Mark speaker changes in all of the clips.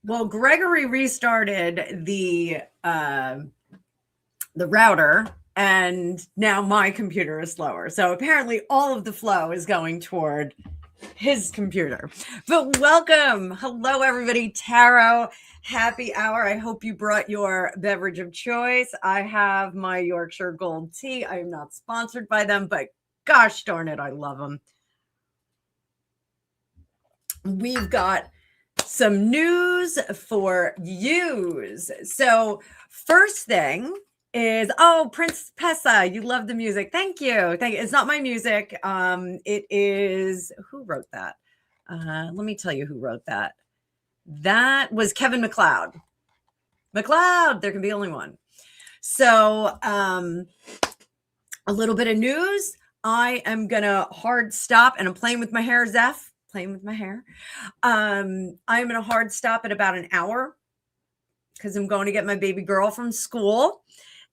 Speaker 1: Well, Gregory restarted the router, and now my computer is slower. So apparently all of the flow is going toward his computer. But welcome. Hello, everybody. Tarot Happy Hour. I hope you brought your beverage of choice. I have my Yorkshire Gold tea. I am not sponsored by them, but gosh darn it, I love them. We've got some news for yous. So first thing is, oh, Prince Pessa, you love the music. Thank you. It's not my music. It is, who wrote that? Let me tell you who wrote that. That was Kevin MacLeod. There can be only one. So a little bit of news. I am gonna hard stop, and I'm playing with my hair, Zeph. Playing with my hair. I'm in a hard stop at about an hour because I'm going to get my baby girl from school.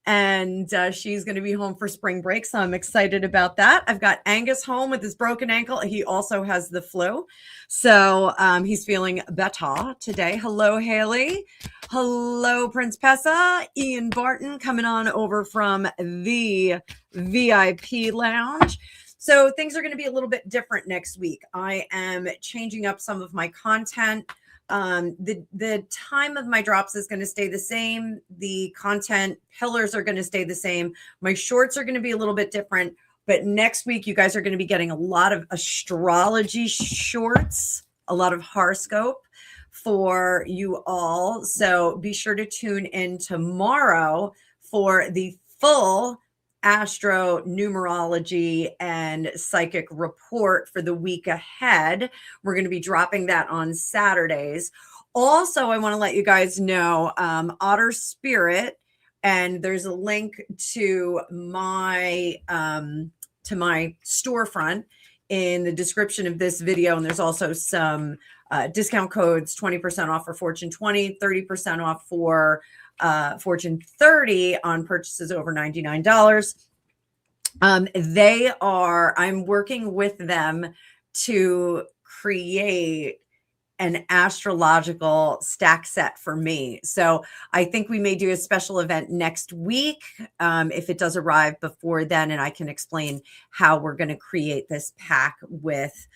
Speaker 1: and she's going to be home for spring break. So I'm excited about that. I've got Angus home with his broken ankle. He also has the flu. So he's feeling better today. Hello, Haley. Hello, Prince Pessa. Ian Barton coming on over from the VIP lounge. So things are going to be a little bit different next week. I am changing up some of my content. The time of my drops is going to stay the same. The content pillars are going to stay the same. My shorts are going to be a little bit different, but next week you guys are going to be getting a lot of astrology shorts, a lot of horoscope for you all. So be sure to tune in tomorrow for the full astro numerology and psychic report for the week ahead. We're going to be dropping that on Saturdays. Also, I want to let you guys know Otter Spirit, and there's a link to my storefront in the description of this video, and there's also some discount codes, 20% off for Fortune 20, 30% off for Fortune 30 on purchases over $99. I'm working with them to create an astrological stack set for me. So I think we may do a special event next week if it does arrive before then, and I can explain how we're going to create this pack with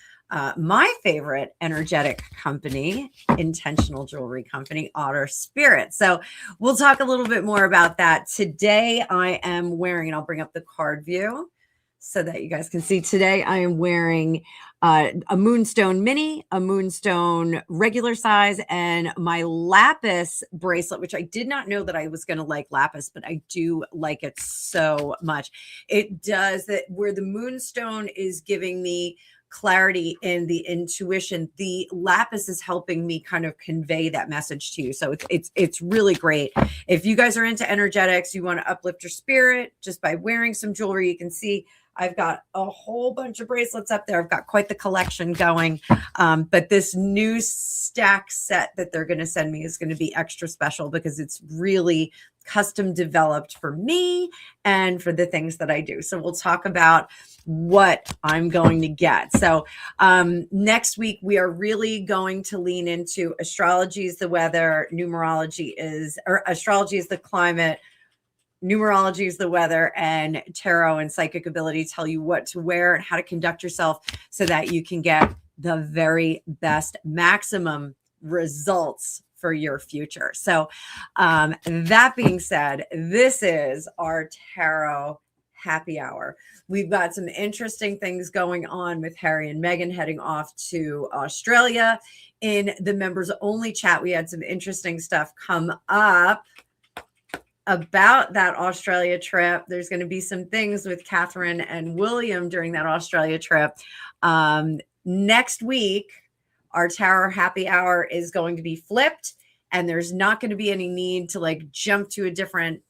Speaker 1: my favorite energetic company, intentional jewelry company, Otter Spirit. So we'll talk a little bit more about that. Today I am wearing, and I'll bring up the card view so that you guys can see. Today I am wearing a Moonstone Mini, a Moonstone regular size, and my Lapis bracelet, which I did not know that I was going to like Lapis, but I do like it so much. It does that where the Moonstone is giving me clarity in the intuition, the Lapis is helping me kind of convey that message to you. So it's really great. If you guys are into energetics, you want to uplift your spirit just by wearing some jewelry. You can see I've got a whole bunch of bracelets up there. I've got quite the collection going. But this new stack set that they're going to send me is going to be extra special because it's really custom developed for me and for the things that I do. So we'll talk about what I'm going to get. So next week, we are really going to lean into astrology is the weather, astrology is the climate, numerology is the weather, and tarot and psychic ability tell you what to wear and how to conduct yourself so that you can get the very best maximum results for your future. So that being said, this is our tarot happy hour. We've got some interesting things going on with Harry and Meghan heading off to Australia. In the members only chat, we had some interesting stuff come up about that Australia trip. There's going to be some things with Catherine and William during that Australia trip. Next week, our tarot happy hour is going to be flipped, and there's not going to be any need to like jump to a different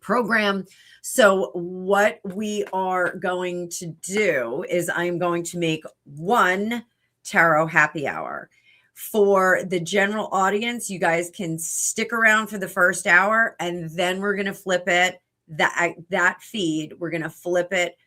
Speaker 1: program. So what we are going to do is I'm going to make one tarot happy hour. For the general audience, you guys can stick around for the first hour, and then we're going to flip it, that feed, we're going to flip it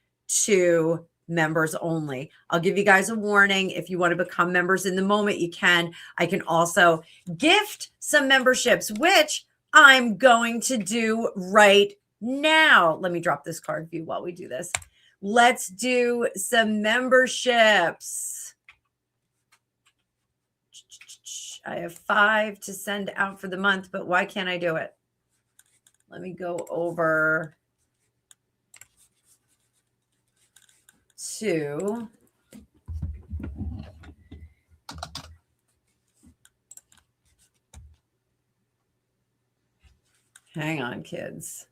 Speaker 1: to members only. I'll give you guys a warning. If you want to become members in the moment, you can. I can also gift some memberships, which I'm going to do right now. Let me drop this card view while we do this. Let's do some memberships. I have 5 to send out for the month, but why can't I do it? Let me go over to hang on, kids.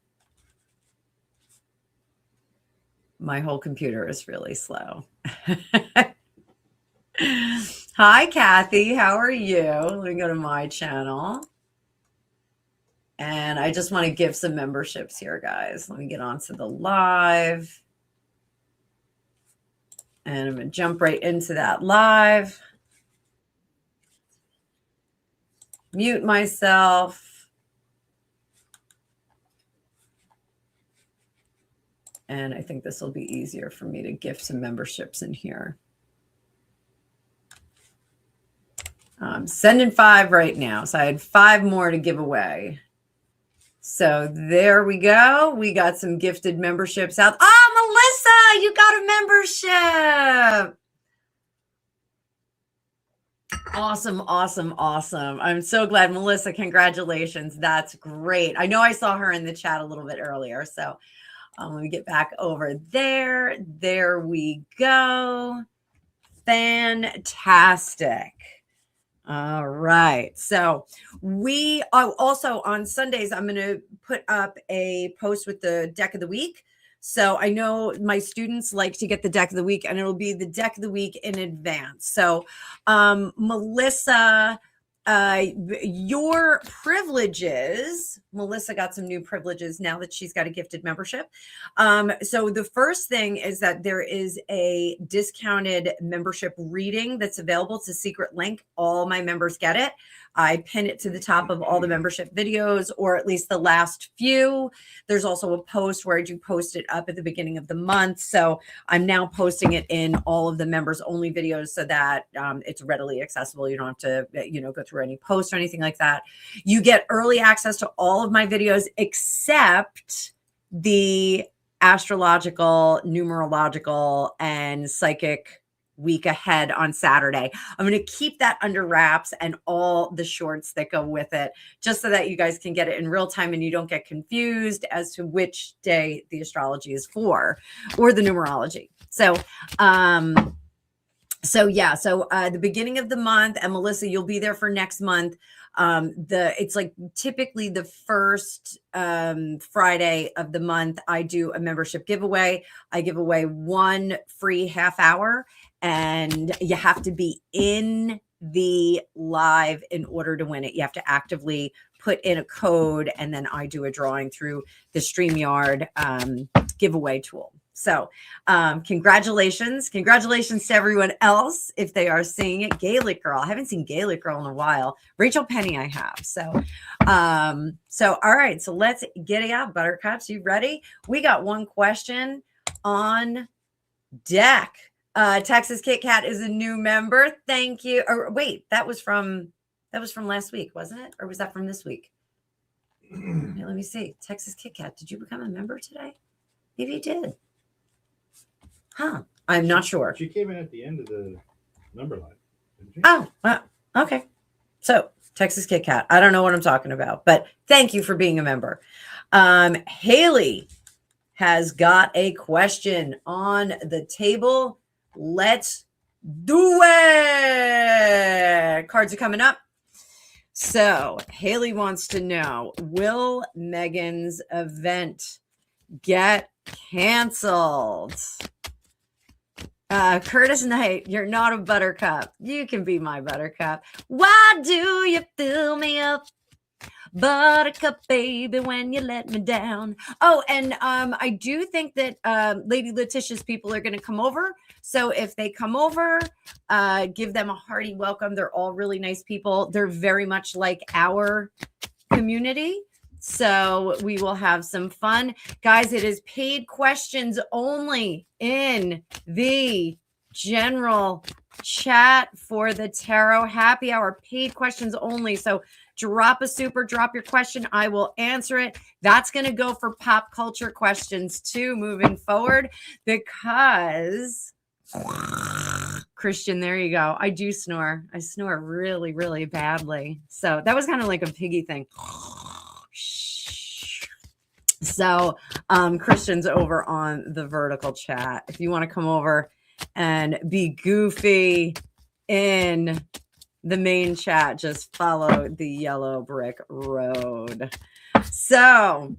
Speaker 1: My whole computer is really slow. Hi, Kathy. How are you? Let me go to my channel. And I just want to give some memberships here, guys. Let me get onto the live. And I'm going to jump right into that live. Mute myself. And I think this will be easier for me to gift some memberships in here. Sending 5 right now. So I had 5 more to give away. So there we go. We got some gifted memberships out. Oh, Melissa, you got a membership. Awesome, awesome, awesome. I'm so glad. Melissa, congratulations. That's great. I know I saw her in the chat a little bit earlier. So let me get back over there. There we go. Fantastic. All right. So we also on Sundays, I'm going to put up a post with the deck of the week. So I know my students like to get the deck of the week, and it'll be the deck of the week in advance. So Melissa, your privileges, Melissa got some new privileges now that she's got a gifted membership. So the first thing is that there is a discounted membership reading that's available. It's a secret link. All my members get it. I pin it to the top of all the membership videos, or at least the last few. There's also a post where I do post it up at the beginning of the month. So I'm now posting it in all of the members only videos so that it's readily accessible. You don't have to, go through any posts or anything like that. You get early access to all of my videos except the astrological, numerological, and psychic week ahead on Saturday. I'm going to keep that under wraps and all the shorts that go with it, just so that you guys can get it in real time and you don't get confused as to which day the astrology is for, or the numerology. So, the beginning of the month, and Melissa, you'll be there for next month. It's like typically the first Friday of the month, I do a membership giveaway. I give away 1 free half hour, and you have to be in the live in order to win it. You have to actively put in a code, and then I do a drawing through the StreamYard giveaway tool. So congratulations to everyone else if they are seeing it. Gaelic Girl, I haven't seen Gaelic Girl in a while. Rachel Penny, I have. So all right, so let's get it out. Buttercups, you ready? We got one question on deck. Texas Kit Kat is a new member. Thank you. Or wait, that was from last week, wasn't it? Or was that from this week? Let me see. Texas Kit Kat, did you become a member today? Maybe you did. Huh. I'm not sure.
Speaker 2: She came in at the end of the number line, didn't she?
Speaker 1: Oh, okay. So Texas Kit Kat. I don't know what I'm talking about, but thank you for being a member. Haley has got a question on the table. Let's do it. Cards are coming up. So Haley wants to know, will Megan's event get canceled? Curtis Knight, you're not a buttercup. You can be my buttercup. Why do you fill me up, buttercup baby, when you let me down? Oh, and I do think that Lady Letitia's people are going to come over. So if they come over, give them a hearty welcome. They're all really nice people. They're very much like our community. So we will have some fun. Guys, it is paid questions only in the general chat for the Tarot Happy Hour. Paid questions only. So drop a super, drop your question. I will answer it. That's going to go for pop culture questions too, moving forward, because Christian, there you go. I do snore. I snore really, really badly. So that was kind of like a piggy thing. So Christian's over on the vertical chat. If you want to come over and be goofy in the main chat, just follow the yellow brick road. So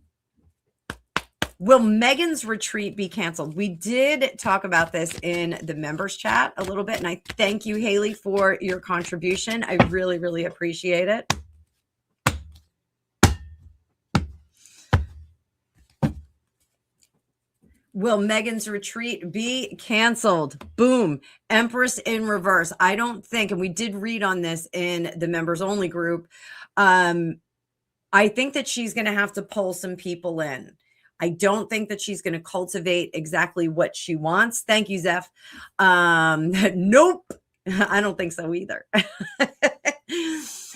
Speaker 1: will Megan's retreat be canceled? We did talk about this in the members chat a little bit, and I thank you, Haley, for your contribution. I really, really appreciate it. Will Megan's retreat be canceled? Boom. Empress in reverse. I don't think, and we did read on this in the members only group. I think that she's going to have to pull some people in. I don't think that she's going to cultivate exactly what she wants. Thank you, Zeph. Nope. I don't think so either.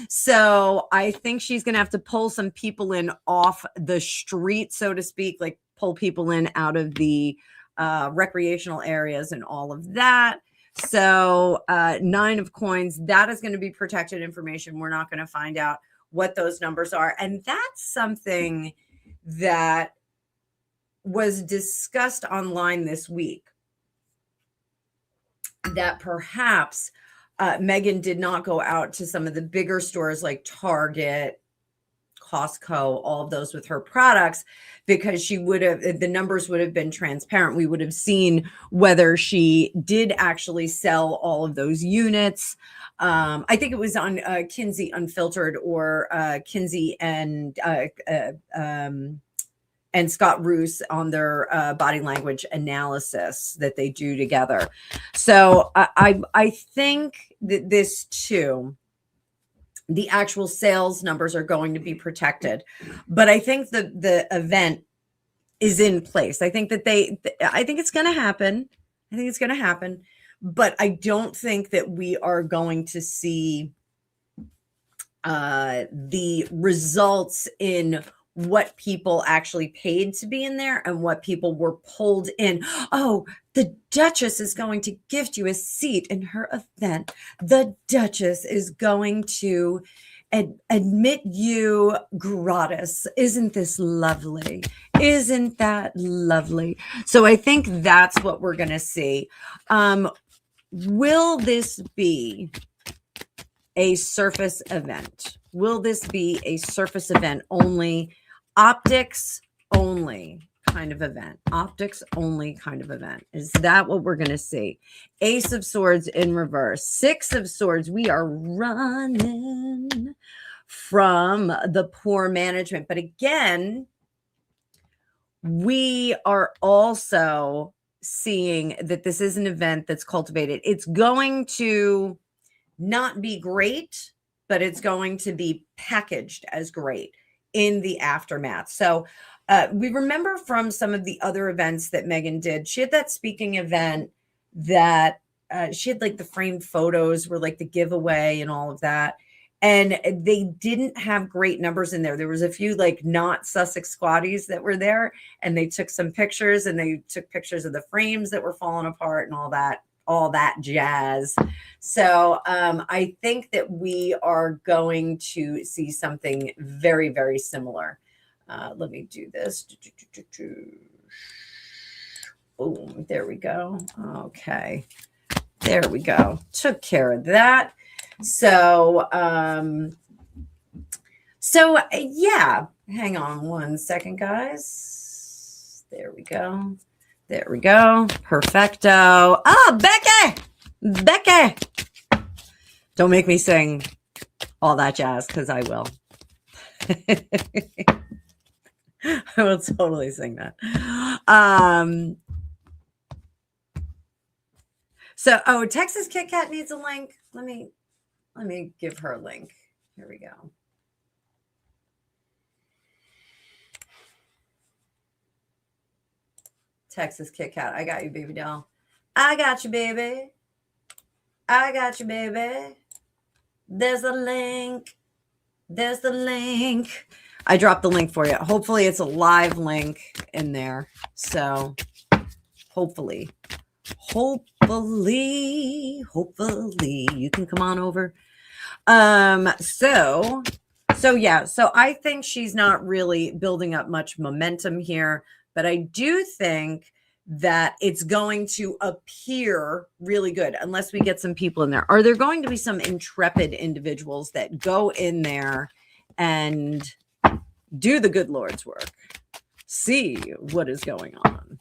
Speaker 1: So I think she's going to have to pull some people in off the street, so to speak, like pull people in out of the recreational areas and all of that. So 9 of coins, that is going to be protected information. We're not going to find out what those numbers are. And that's something that was discussed online this week, that perhaps Megan did not go out to some of the bigger stores like Target, Costco, all of those with her products, because she would have, the numbers would have been transparent. We would have seen whether she did actually sell all of those units. I think it was on Kinsey Unfiltered or Kinsey and Scott Roos on their body language analysis that they do together. So I think that this too, the actual sales numbers are going to be protected, but I think the event is in place. I think that I think it's going to happen. I think it's going to happen, but I don't think that we are going to see the results in what people actually paid to be in there and what people were pulled in. Oh, the Duchess is going to gift you a seat in her event. The Duchess is going to admit you gratis. Isn't this lovely? Isn't that lovely? So I think that's what we're going to see. Will this be a surface event? Will this be a surface event only, optics only kind of event? Optics only kind of event. Is that what we're going to see? Ace of Swords in reverse. 6 of Swords. We are running from the poor management. But again, we are also seeing that this is an event that's cultivated. It's going to not be great, but it's going to be packaged as great in the aftermath. So we remember from some of the other events that Megan did, she had that speaking event that she had like the framed photos were like the giveaway and all of that. And they didn't have great numbers in there. There was a few like not Sussex squatties that were there, and they took some pictures, and they took pictures of the frames that were falling apart and all that jazz. So I think that we are going to see something very, very similar. Let me do this. Boom. There we go. Okay. There we go. Took care of that. So, yeah, hang on one second, guys. There we go. There we go. Perfecto. Oh, Becky. Don't make me sing all that jazz, because I will. I will totally sing that. So, Texas Kit Kat needs a link. Let me give her a link. Here we go. Texas Kit Kat. I got you, baby doll. I got you, baby. I got you, baby. There's a link. There's the link. I dropped the link for you. Hopefully it's a live link in there. So hopefully you can come on over. So I think she's not really building up much momentum here, but I do think that it's going to appear really good unless we get some people in there. Are there going to be some intrepid individuals that go in there and do the good Lord's work? See what is going on.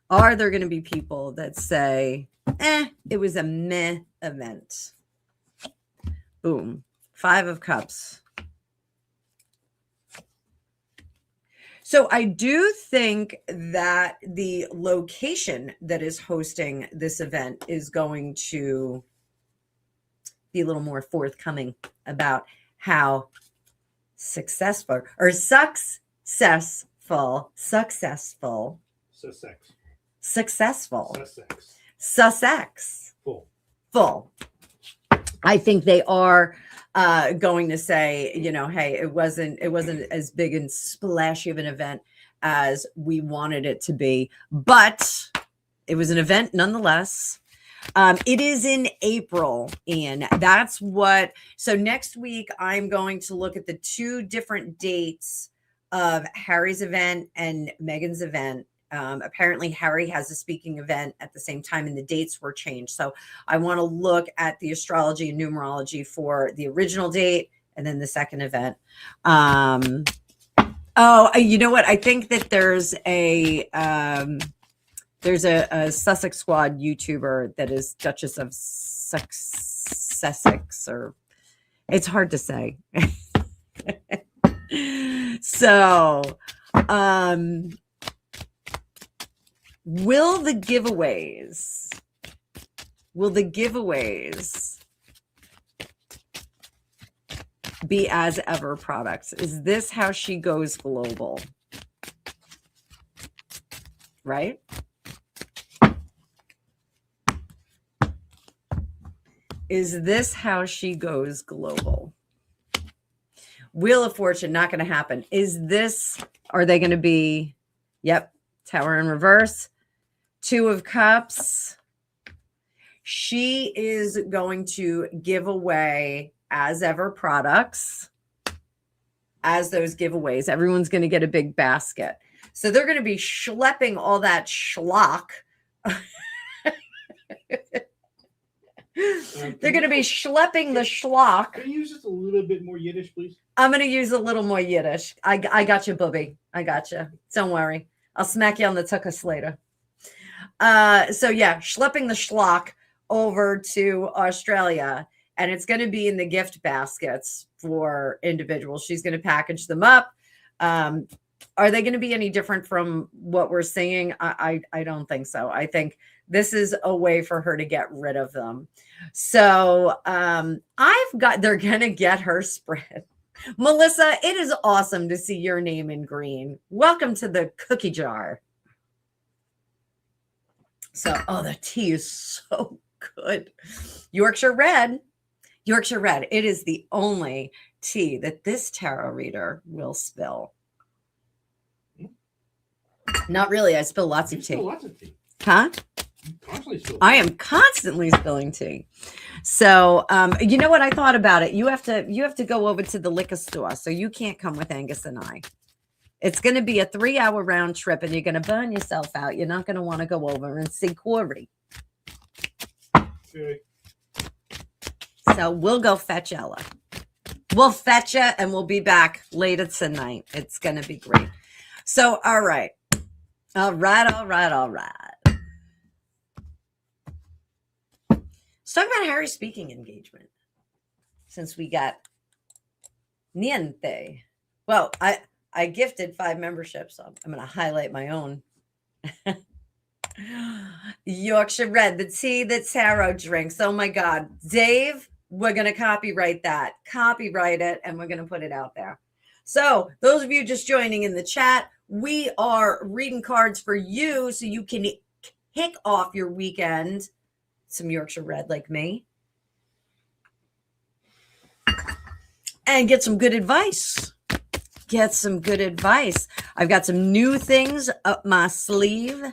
Speaker 1: Are there going to be people that say, it was a meh event? Boom. 5 of Cups. So I do think that the location that is hosting this event is going to be a little more forthcoming about how successful or successful,
Speaker 2: Sussex.
Speaker 1: successful,
Speaker 2: Sussex.
Speaker 1: Sussex,
Speaker 2: Full.
Speaker 1: full. I think they are going to say, hey, it wasn't as big and splashy of an event as we wanted it to be, but it was an event nonetheless. It is in April, and that's what. So next week, I'm going to look at the 2 different dates of Harry's event and Meghan's event. Apparently, Harry has a speaking event at the same time, and the dates were changed. So I want to look at the astrology and numerology for the original date and then the second event. You know what? I think that there's a Sussex Squad YouTuber that is Duchess of Sussex, or it's hard to say. So, will the giveaways be as ever products? Is this how she goes global? Right? Is this how she goes global? Wheel of Fortune, not going to happen. Are they going to be, Tower in reverse, 2 of Cups. She is going to give away as ever products as those giveaways. Everyone's going to get a big basket. So they're going to be schlepping all that schlock. They're going to be schlepping the schlock.
Speaker 2: Can you use just a little bit more Yiddish, please?
Speaker 1: I'm going to use a little more Yiddish. I got you, booby. I got you. Don't worry. I'll smack you on the tuchus later. Schlepping the schlock over to Australia, and it's going to be in the gift baskets for individuals. She's going to package them up. Are they going to be any different from what we're seeing? I don't think so. I think this is a way for her to get rid of them. So they're going to get her spread. Melissa, it is awesome to see your name in green. Welcome to the cookie jar. So, the tea is so good. Yorkshire Red. It is the only tea that this tarot reader will spill. Not really. I spill lots of tea.
Speaker 2: Spill lots of tea.
Speaker 1: Huh? I am constantly spilling tea. So, you know what? I thought about it. You have to go over to the liquor store. So you can't come with Angus and I. It's going to be a 3-hour round trip, and you're going to burn yourself out. You're not going to want to go over and see Corey.
Speaker 2: Okay.
Speaker 1: So we'll go fetch Ella. We'll fetch her, and we'll be back later tonight. It's going to be great. So, all right. Let's talk about Harry's speaking engagement, since we got niente. Well, I gifted 5 memberships, so I'm going to highlight my own. Yorkshire Red, the tea that tarot drinks. Oh my God. Dave, we're going to copyright that. Copyright it, and we're going to put it out there. So those of you just joining in the chat, we are reading cards for you so you can kick off your weekend. Some Yorkshire Red like me. And get some good advice. I've got some new things up my sleeve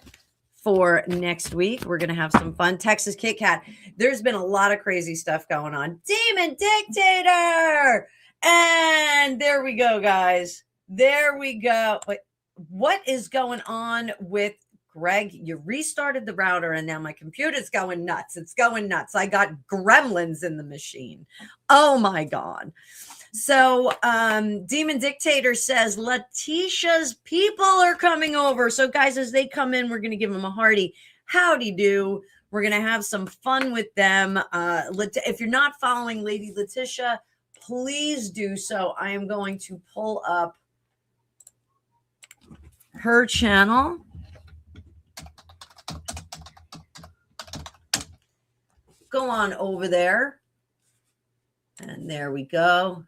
Speaker 1: for next week. We're going to have some fun. Texas Kit Kat. There's been a lot of crazy stuff going on. Demon Dictator. And there we go, guys. There we go. Wait, what is going on with Greg? You restarted the router, and now my computer's going nuts. It's going nuts. I got gremlins in the machine. Oh, my God. So Demon Dictator says Letitia's people are coming over. So guys, as they come in, we're going to give them a hearty howdy do. We're going to have some fun with them. If you're not following Lady Letitia, please do so. I am going to pull up her channel. Go on over there. And there we go.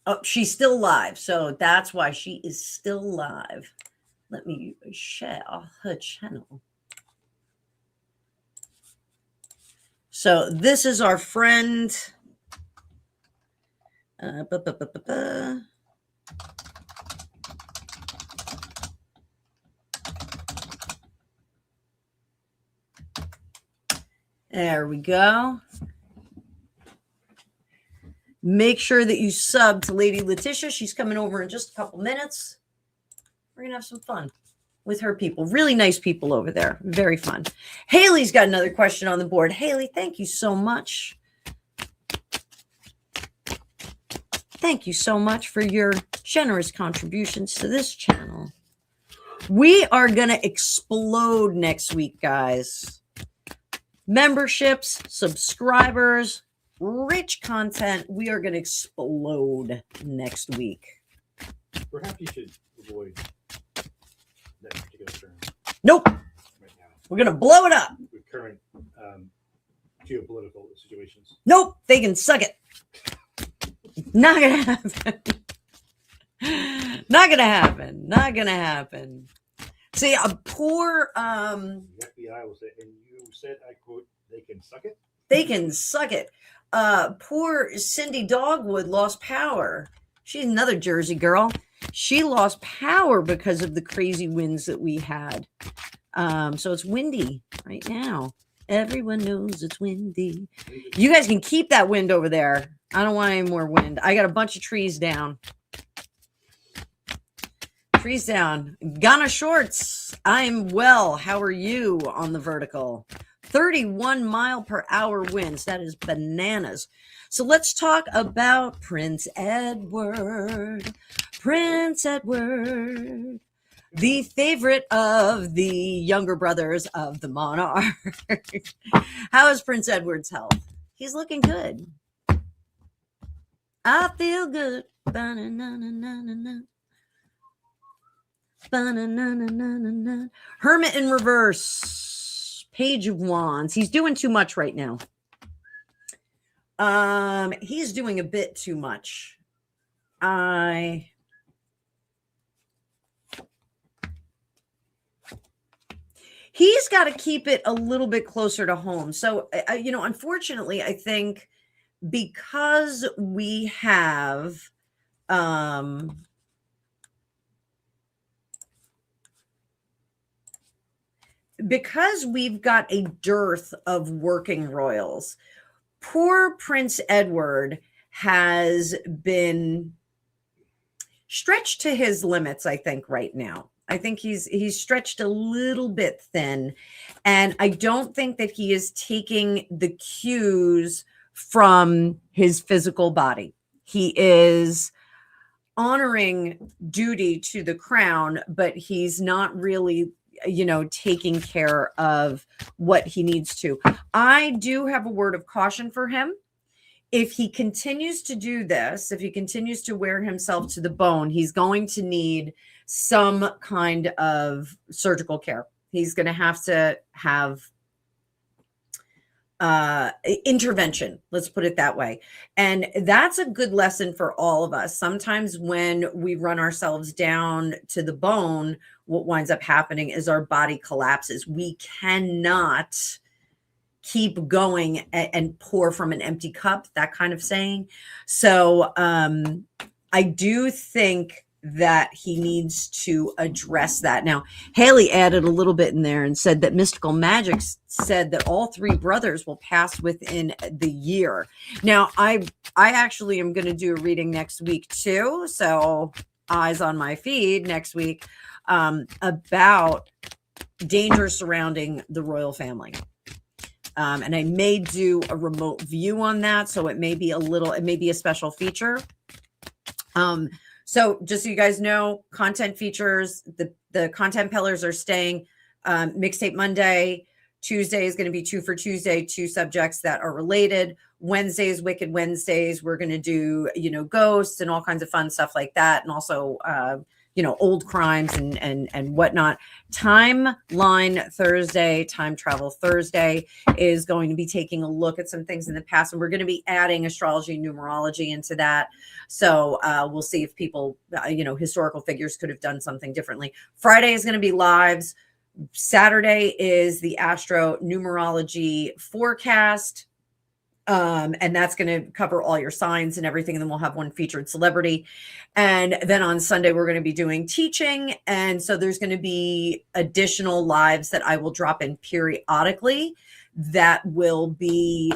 Speaker 1: Oh, she's still live. So that's why she is still live. Let me share her channel. So this is our friend. There we go. Make sure that you sub to Lady Letitia. She's coming over in just a couple minutes. We're going to have some fun with her people. Really nice people over there. Very fun. Haley's got another question on the board. Haley, thank you so much. Thank you so much for your generous contributions to this channel. We are going to explode next week, guys. Memberships, subscribers, rich content. We are going to explode next week.
Speaker 2: Perhaps you should avoid that particular term
Speaker 1: Nope.
Speaker 2: right now
Speaker 1: We're going to blow it up.
Speaker 2: with current geopolitical situations.
Speaker 1: Nope. They can suck it. Not going to happen. Not going to happen. Not going to happen. See, a poor,
Speaker 2: The FBI will say, and you said, I quote, they can suck it?
Speaker 1: they can suck it. Poor Cindy Dogwood lost power. She's another Jersey girl. She lost power because of the crazy winds that we had. So it's windy right now. Everyone knows it's windy. You guys can keep that wind over there. I don't want any more wind. I got a bunch of trees down. Trees down. Ghana Shorts. I'm well. How are you on the vertical? 31 mile per hour winds. That is bananas. So let's talk about Prince Edward. Prince Edward, the favorite of the younger brothers of the monarch. How is Prince Edward's health? He's looking good. I feel good. Ba-na-na-na-na-na-na. Ba-na-na-na-na-na-na. Hermit in reverse. Page of Wands. He's doing too much right now. He's doing a bit too much. He's got to keep it a little bit closer to home. So, unfortunately, I think because we have, because we've got a dearth of working royals, poor Prince Edward has been stretched to his limits, I think, right now. I think he's stretched a little bit thin, and I don't think that he is taking the cues from his physical body. He is honoring duty to the crown, but he's not really, taking care of what he needs to. I do have a word of caution for him. If he continues to do this, if he continues to wear himself to the bone, he's going to need some kind of surgical care. He's going to have intervention. Let's put it that way. And that's a good lesson for all of us. Sometimes when we run ourselves down to the bone, what winds up happening is our body collapses. We cannot keep going and pour from an empty cup, that kind of saying. So I do think that he needs to address that. Now, Haley added a little bit in there and said that Mystical Magic said that all three brothers will pass within the year. Now, I actually am going to do a reading next week too. So eyes on my feed next week about danger surrounding the royal family. And I may do a remote view on that. So it may be a special feature. So just so you guys know, content features, the content pillars are staying. Mixtape Monday, Tuesday is going to be 2 for Tuesday, 2 subjects that are related. Wednesdays, Wicked Wednesdays, we're going to do, ghosts and all kinds of fun stuff like that. And also old crimes and whatnot. Timeline Thursday, Time Travel Thursday is going to be taking a look at some things in the past, and we're going to be adding astrology and numerology into that. So we'll see if people, historical figures could have done something differently. Friday is going to be lives. Saturday is the astro numerology forecast. And that's going to cover all your signs and everything. And then we'll have one featured celebrity. And then on Sunday, we're going to be doing teaching. And so there's going to be additional lives that I will drop in periodically that will be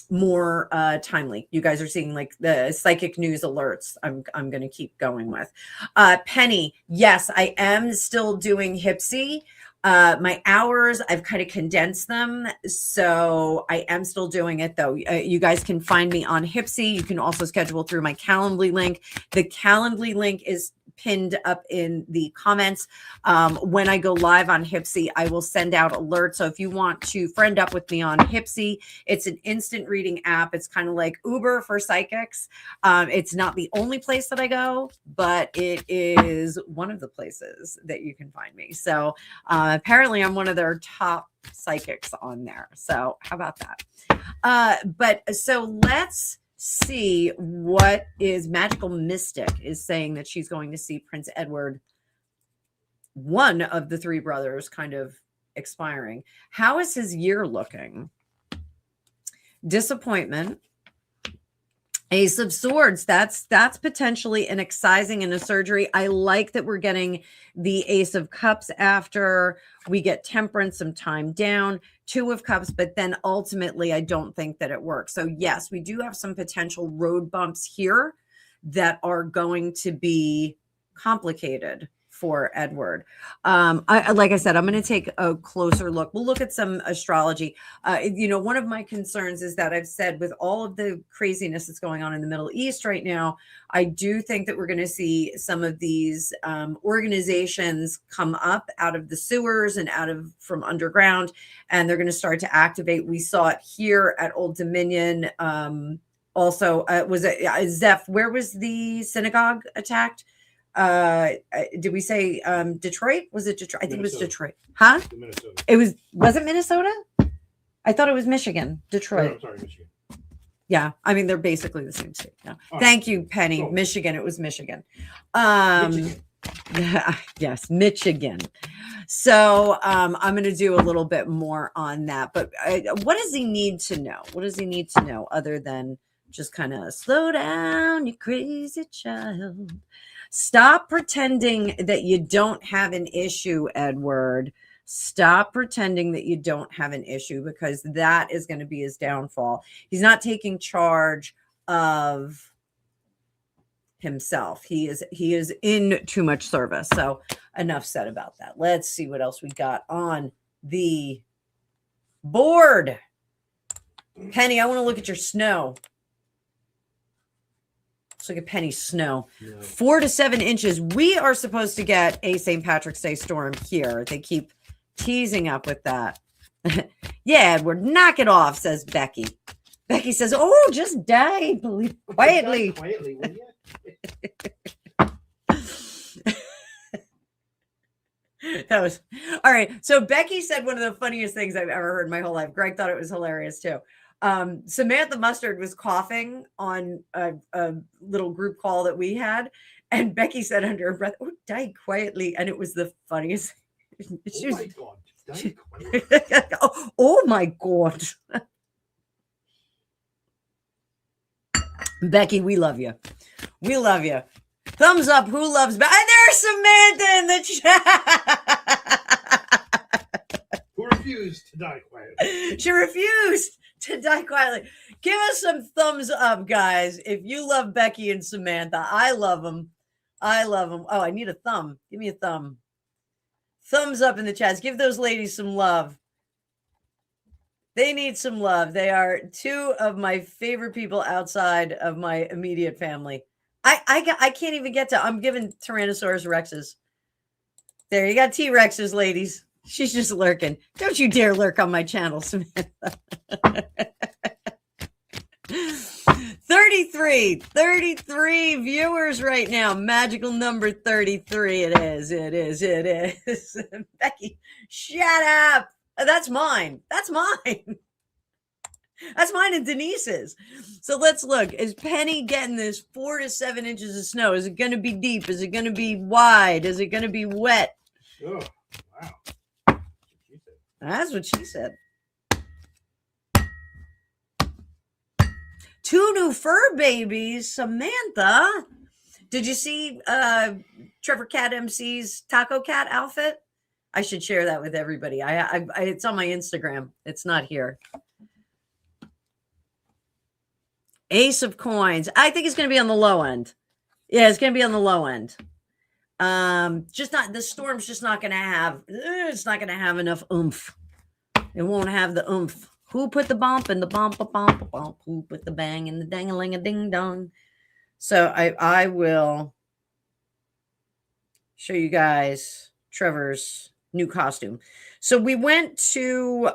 Speaker 1: more timely. You guys are seeing like the psychic news alerts I'm going to keep going with. Penny, yes, I am still doing Hypsy. My hours, I've kind of condensed them. So I am still doing it though. You guys can find me on Hypsy. You can also schedule through my Calendly link. The Calendly link is pinned up in the comments. When I go live on Hypsy, I will send out alerts. So if you want to friend up with me on Hypsy, it's an instant reading app. It's kind of like Uber for psychics. It's not the only place that I go, but it is one of the places that you can find me. So apparently I'm one of their top psychics on there. So how about that? But so let's see what is Magical Mystic is saying that she's going to see Prince Edward, one of the three brothers, kind of expiring. How is his year looking? Disappointment. Ace of Swords. That's potentially an excising and a surgery. I like that we're getting the Ace of Cups after we get Temperance, some time down. Two of Cups, but then ultimately I don't think that it works. So yes, we do have some potential road bumps here that are going to be complicated for Edward. Like I said, I'm going to take a closer look. We'll look at some astrology. One of my concerns is that I've said with all of the craziness that's going on in the Middle East right now, I do think that we're going to see some of these organizations come up out of the sewers and from underground, and they're going to start to activate. We saw it here at Old Dominion. Also, was it Zeph? Where was the synagogue attacked? Did we say Detroit? Was it Detroit? I think
Speaker 2: Minnesota.
Speaker 1: it was Detroit. Huh?
Speaker 2: Minnesota.
Speaker 1: Was it Minnesota? I thought it was Michigan. Detroit.
Speaker 2: No, sorry, Michigan.
Speaker 1: Yeah. I mean, they're basically the same state. No.
Speaker 2: Oh.
Speaker 1: Thank you, Penny.
Speaker 2: Oh.
Speaker 1: Michigan. It was Michigan.
Speaker 2: Michigan.
Speaker 1: Yes, Michigan. So I'm going to do a little bit more on that. But what does he need to know? What does he need to know other than just kind of slow down, you crazy child? Stop pretending that you don't have an issue, Edward. Stop pretending that you don't have an issue, because that is going to be his downfall. He's not taking charge of himself. He is in too much service. So enough said about that. Let's see what else we got on the board. Penny, I want to look at your snow. Let's look at Penny's snow.
Speaker 2: No.
Speaker 1: 4 to 7 inches. We are supposed to get a St. Patrick's Day storm here. They keep teasing up with that. Yeah, Edward, knock it off, says Becky. Becky says, oh, just die quietly.
Speaker 2: Die quietly, will you?
Speaker 1: That was all right. So Becky said one of the funniest things I've ever heard in my whole life. Greg thought it was hilarious too. Samantha Mustard was coughing on a little group call that we had, and Becky said under her breath, "Oh, die quietly," and it was the funniest.
Speaker 2: Oh my God! Die quietly.
Speaker 1: Oh my God. Becky, we love you. We love you. Thumbs up. Who loves Becky? There's Samantha in the chat.
Speaker 2: Who refused to die quietly?
Speaker 1: She refused to die quietly. Give us some thumbs up, guys. If you love Becky and Samantha, I love them. I love them. Oh, I need a thumb. Give me a thumb. Thumbs up in the chats. Give those ladies some love. They need some love. They are two of my favorite people outside of my immediate family. I can't even get to. I'm giving Tyrannosaurus Rexes. There, you got T-Rexes, ladies. She's just lurking. Don't you dare lurk on my channel, Samantha. 33 viewers right now. Magical number 33. It is. Becky, shut up. That's mine. That's mine and Denise's. So let's look. Is Penny getting this 4 to 7 inches of snow? Is it going to be deep? Is it going to be wide? Is it going to be wet?
Speaker 2: Oh, wow.
Speaker 1: That's what she said. 2 new fur babies. Samantha, did you see Trevor Cat MC's Taco Cat outfit? I should share that with everybody. I it's on my Instagram. It's not here. Ace of coins. I think it's going to be on the low end. Yeah, it's going to be on the low end. Just not, the storm's just not going to have, it's not going to have enough oomph. It won't have the oomph. Who put the bump and the bump, who put the bang and the dang-a-ling-a-ding-dong? So I will show you guys Trevor's new costume. So we went to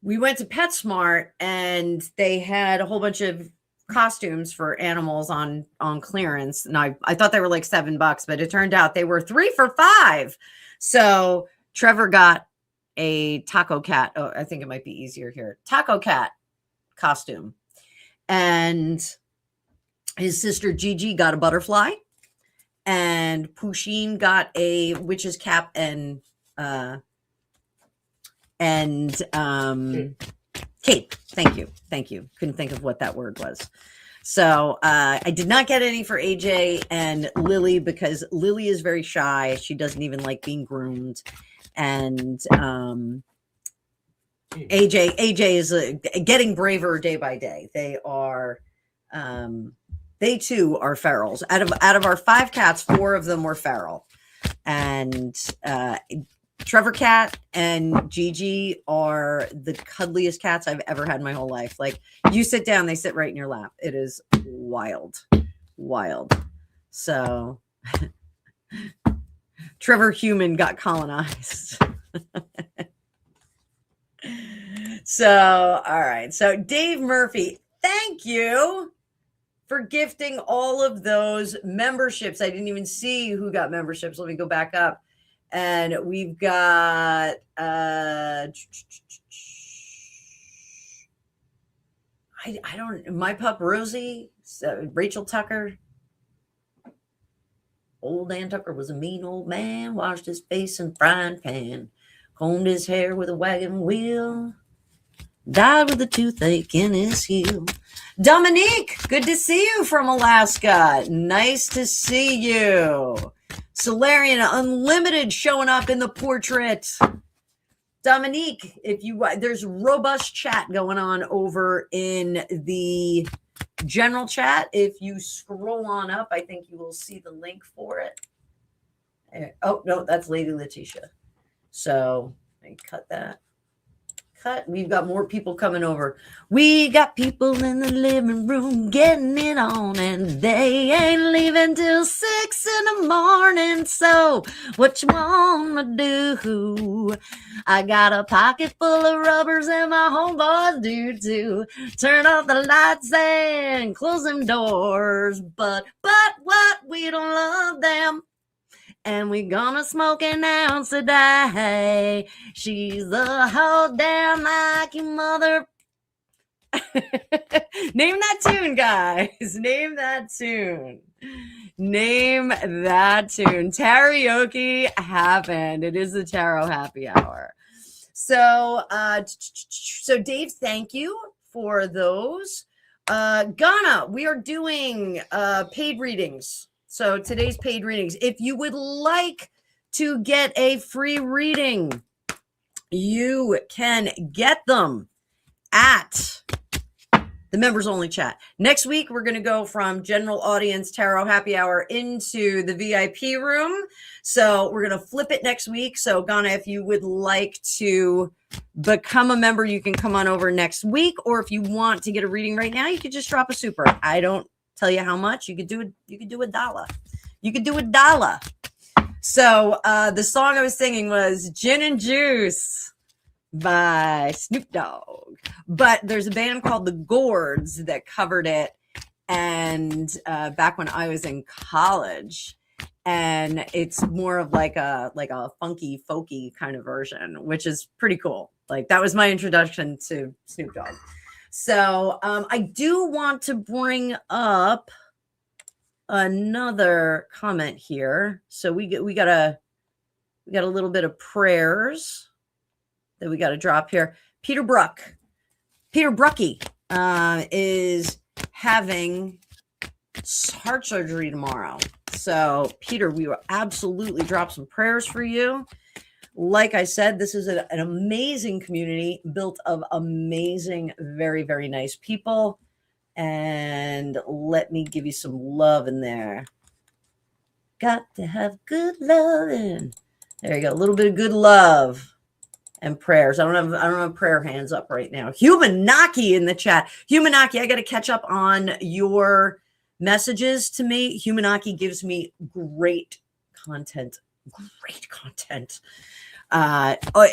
Speaker 1: PetSmart, and they had a whole bunch of costumes for animals on clearance. And I thought they were like $7, but it turned out they were 3 for $5. So Trevor got a Taco Cat. Oh, I think it might be easier here. Taco Cat costume. And his sister Gigi got a butterfly. And Pusheen got a witch's cap and cape. Thank you. Couldn't think of what that word was. So I did not get any for AJ and Lily, because Lily is very shy. She doesn't even like being groomed. And AJ is getting braver day by day. They are they too are ferals. Out of our 5 cats, 4 of them were feral. And Trevor Cat and Gigi are the cuddliest cats I've ever had in my whole life. Like, you sit down, they sit right in your lap. It is wild. So Trevor Human got colonized. So, all right. So Dave Murphy, thank you for gifting all of those memberships. I didn't even see who got memberships. Let me go back up. And we've got I don't, my pup Rosie, Rachel Tucker. Old Dan Tucker was a mean old man, washed his face in frying pan, combed his hair with a wagon wheel, died with a toothache in his heel. Dominique, good to see you from Alaska. Nice to see you. Solarian Unlimited showing up in the portrait. Dominique, if you there's robust chat going on over in the general chat. If you scroll on up, I think you will see the link for it. Oh no, that's Lady Letitia. So let me cut that. We've got more people coming over. We got people in the living room getting it on, and they ain't leaving till 6 in the morning. So what you wanna do? I got a pocket full of rubbers, and my homeboys do too. Turn off the lights and close them doors. But what? We don't love them. And we gonna smoke an ounce today. She's a whole damn like your mother. Name that tune, guys. Name that tune. Karaoke happened. It is the Tarot Happy Hour. So, Dave, thank you for those. Ghana, we are doing paid readings. So today's paid readings. If you would like to get a free reading, you can get them at the members only chat. Next week, we're going to go from general audience Tarot Happy Hour into the VIP room. So we're going to flip it next week. So Ghana, if you would like to become a member, you can come on over next week. Or if you want to get a reading right now, you could just drop a super. I don't tell you how much. You could do $1. You could do $1. So the song I was singing was Gin and Juice by Snoop Dogg. But there's a band called the Gourds that covered it, and back when I was in college, and it's more of like a funky folky kind of version, which is pretty cool. Like that was my introduction to Snoop Dogg. So I do want to bring up another comment here. So we got a little bit of prayers that we got to drop here. Peter Brucky is having heart surgery tomorrow. So Peter, we will absolutely drop some prayers for you. Like I said, this is an amazing community built of amazing, very, very nice people. And let me give you some love in there. Got to have good loving. There you go. A little bit of good love and prayers. I don't have prayer hands up right now. Humanaki in the chat. Humanaki, I got to catch up on your messages to me. Humanaki gives me great content.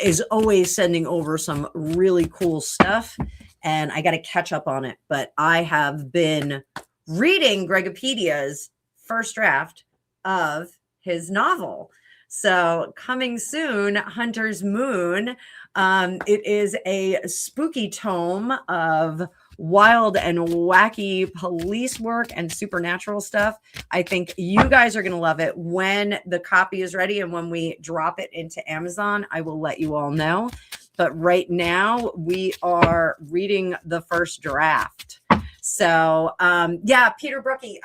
Speaker 1: Is always sending over some really cool stuff, and I got to catch up on it. But I have been reading Gregopedia's first draft of his novel. So coming soon, Hunter's Moon. It is a spooky tome of wild and wacky police work and supernatural stuff. I think you guys are going to love it. When the copy is ready and when we drop it into Amazon, I will let you all know. But right now we are reading the first draft. So yeah, Peter Brucky,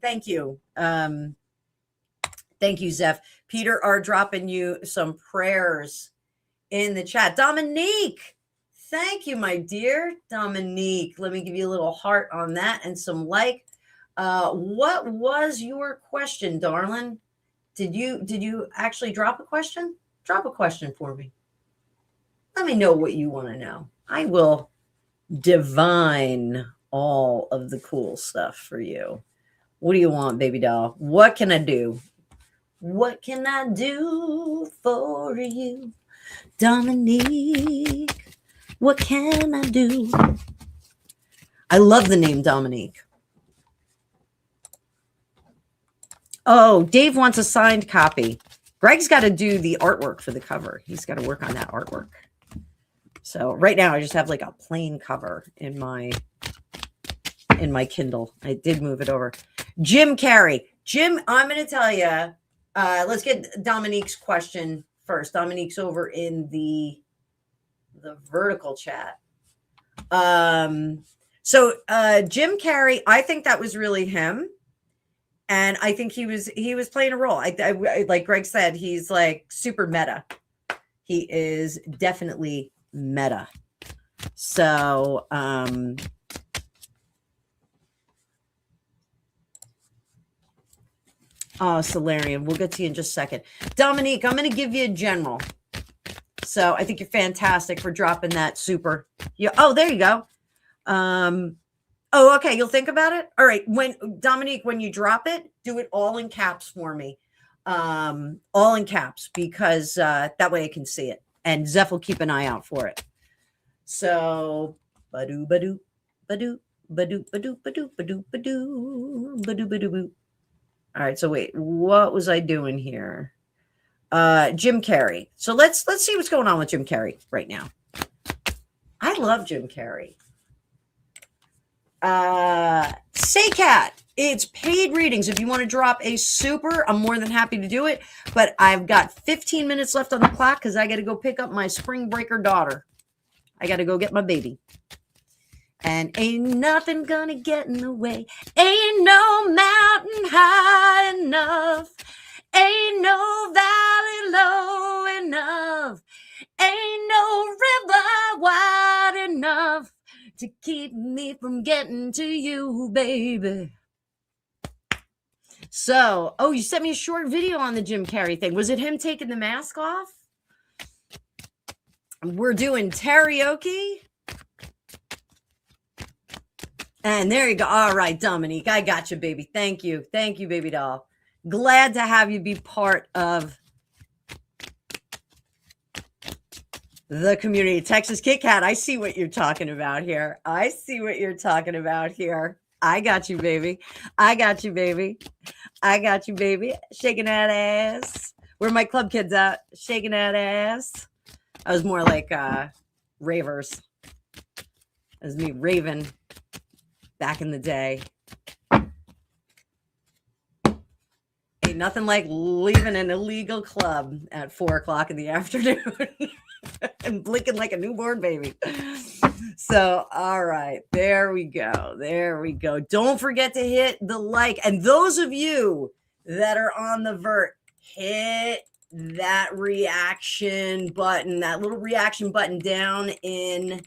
Speaker 1: thank you. Thank you, Zeph. Peter are dropping you some prayers in the chat. Dominique, thank you, my dear. Dominique, let me give you a little heart on that and some like. What was your question, darling? Did you actually drop a question? Drop a question for me. Let me know what you want to know. I will divine all of the cool stuff for you. What do you want, baby doll? What can I do? What can I do for you, Dominique? What can I do? I love the name Dominique. Oh, Dave wants a signed copy. Greg's got to do the artwork for the cover. He's got to work on that artwork. So right now I just have like a plain cover in my Kindle. I did move it over. Jim Carrey. Jim, I'm going to tell you, let's get Dominique's question first. Dominique's over in the vertical chat. So Jim Carrey, I think that was really him. And I think he was playing a role. I like Greg said, he's like super meta. He is definitely meta. So Solarian, we'll get to you in just a second. Dominique, I'm going to give you a general. So I think you're fantastic for dropping that super. Oh, there you go. Oh, okay. You'll think about it. All right. Dominique, when you drop it, do it all in caps for me. All in caps, because that way I can see it. And Zeph will keep an eye out for it. So badoo, badoo, badoo, badoo, badoo, badoo, badoo, badoo, badoo, badoo, badoo. All right. So wait, what was I doing here? Jim Carrey. So let's see what's going on with Jim Carrey right now. I love Jim Carrey. Say Cat, it's paid readings. If you want to drop a super, I'm more than happy to do it. But I've got 15 minutes left on the clock because I got to go pick up my spring breaker daughter. I got to go get my baby. And ain't nothing gonna get in the way. Ain't no mountain high enough. Ain't no valley low enough. Ain't no river wide enough to keep me from getting to you, baby. So, oh, you sent me a short video on the Jim Carrey thing. Was it him taking the mask off? We're doing karaoke. And there you go. All right, Dominique, I got you, baby. Thank you. Thank you, baby doll. Glad to have you be part of the community. Texas Kit Kat, I see what you're talking about here. I see what you're talking about here. I got you, baby. I got you, baby. I got you, baby. Shaking that ass. Where my club kids at? Shaking that ass. I was more like ravers. It was me raving back in the day. Ain't nothing like leaving an illegal club at 4 o'clock in the afternoon and blinking like a newborn baby. So, all right, there we go. There we go. Don't forget to hit the like. And those of you that are on the vert, hit that reaction button, that little reaction button down in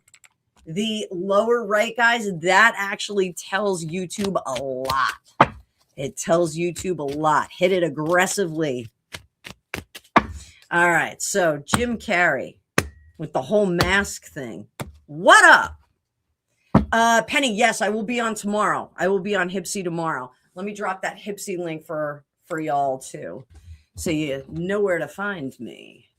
Speaker 1: the lower right, guys. That actually tells YouTube a lot. It tells YouTube a lot. Hit it aggressively. All right, so Jim Carrey with the whole mask thing. What up? Penny, yes, I will be on tomorrow. I will be on Hipsy tomorrow. Let me drop that Hipsy link for y'all too, so you know where to find me.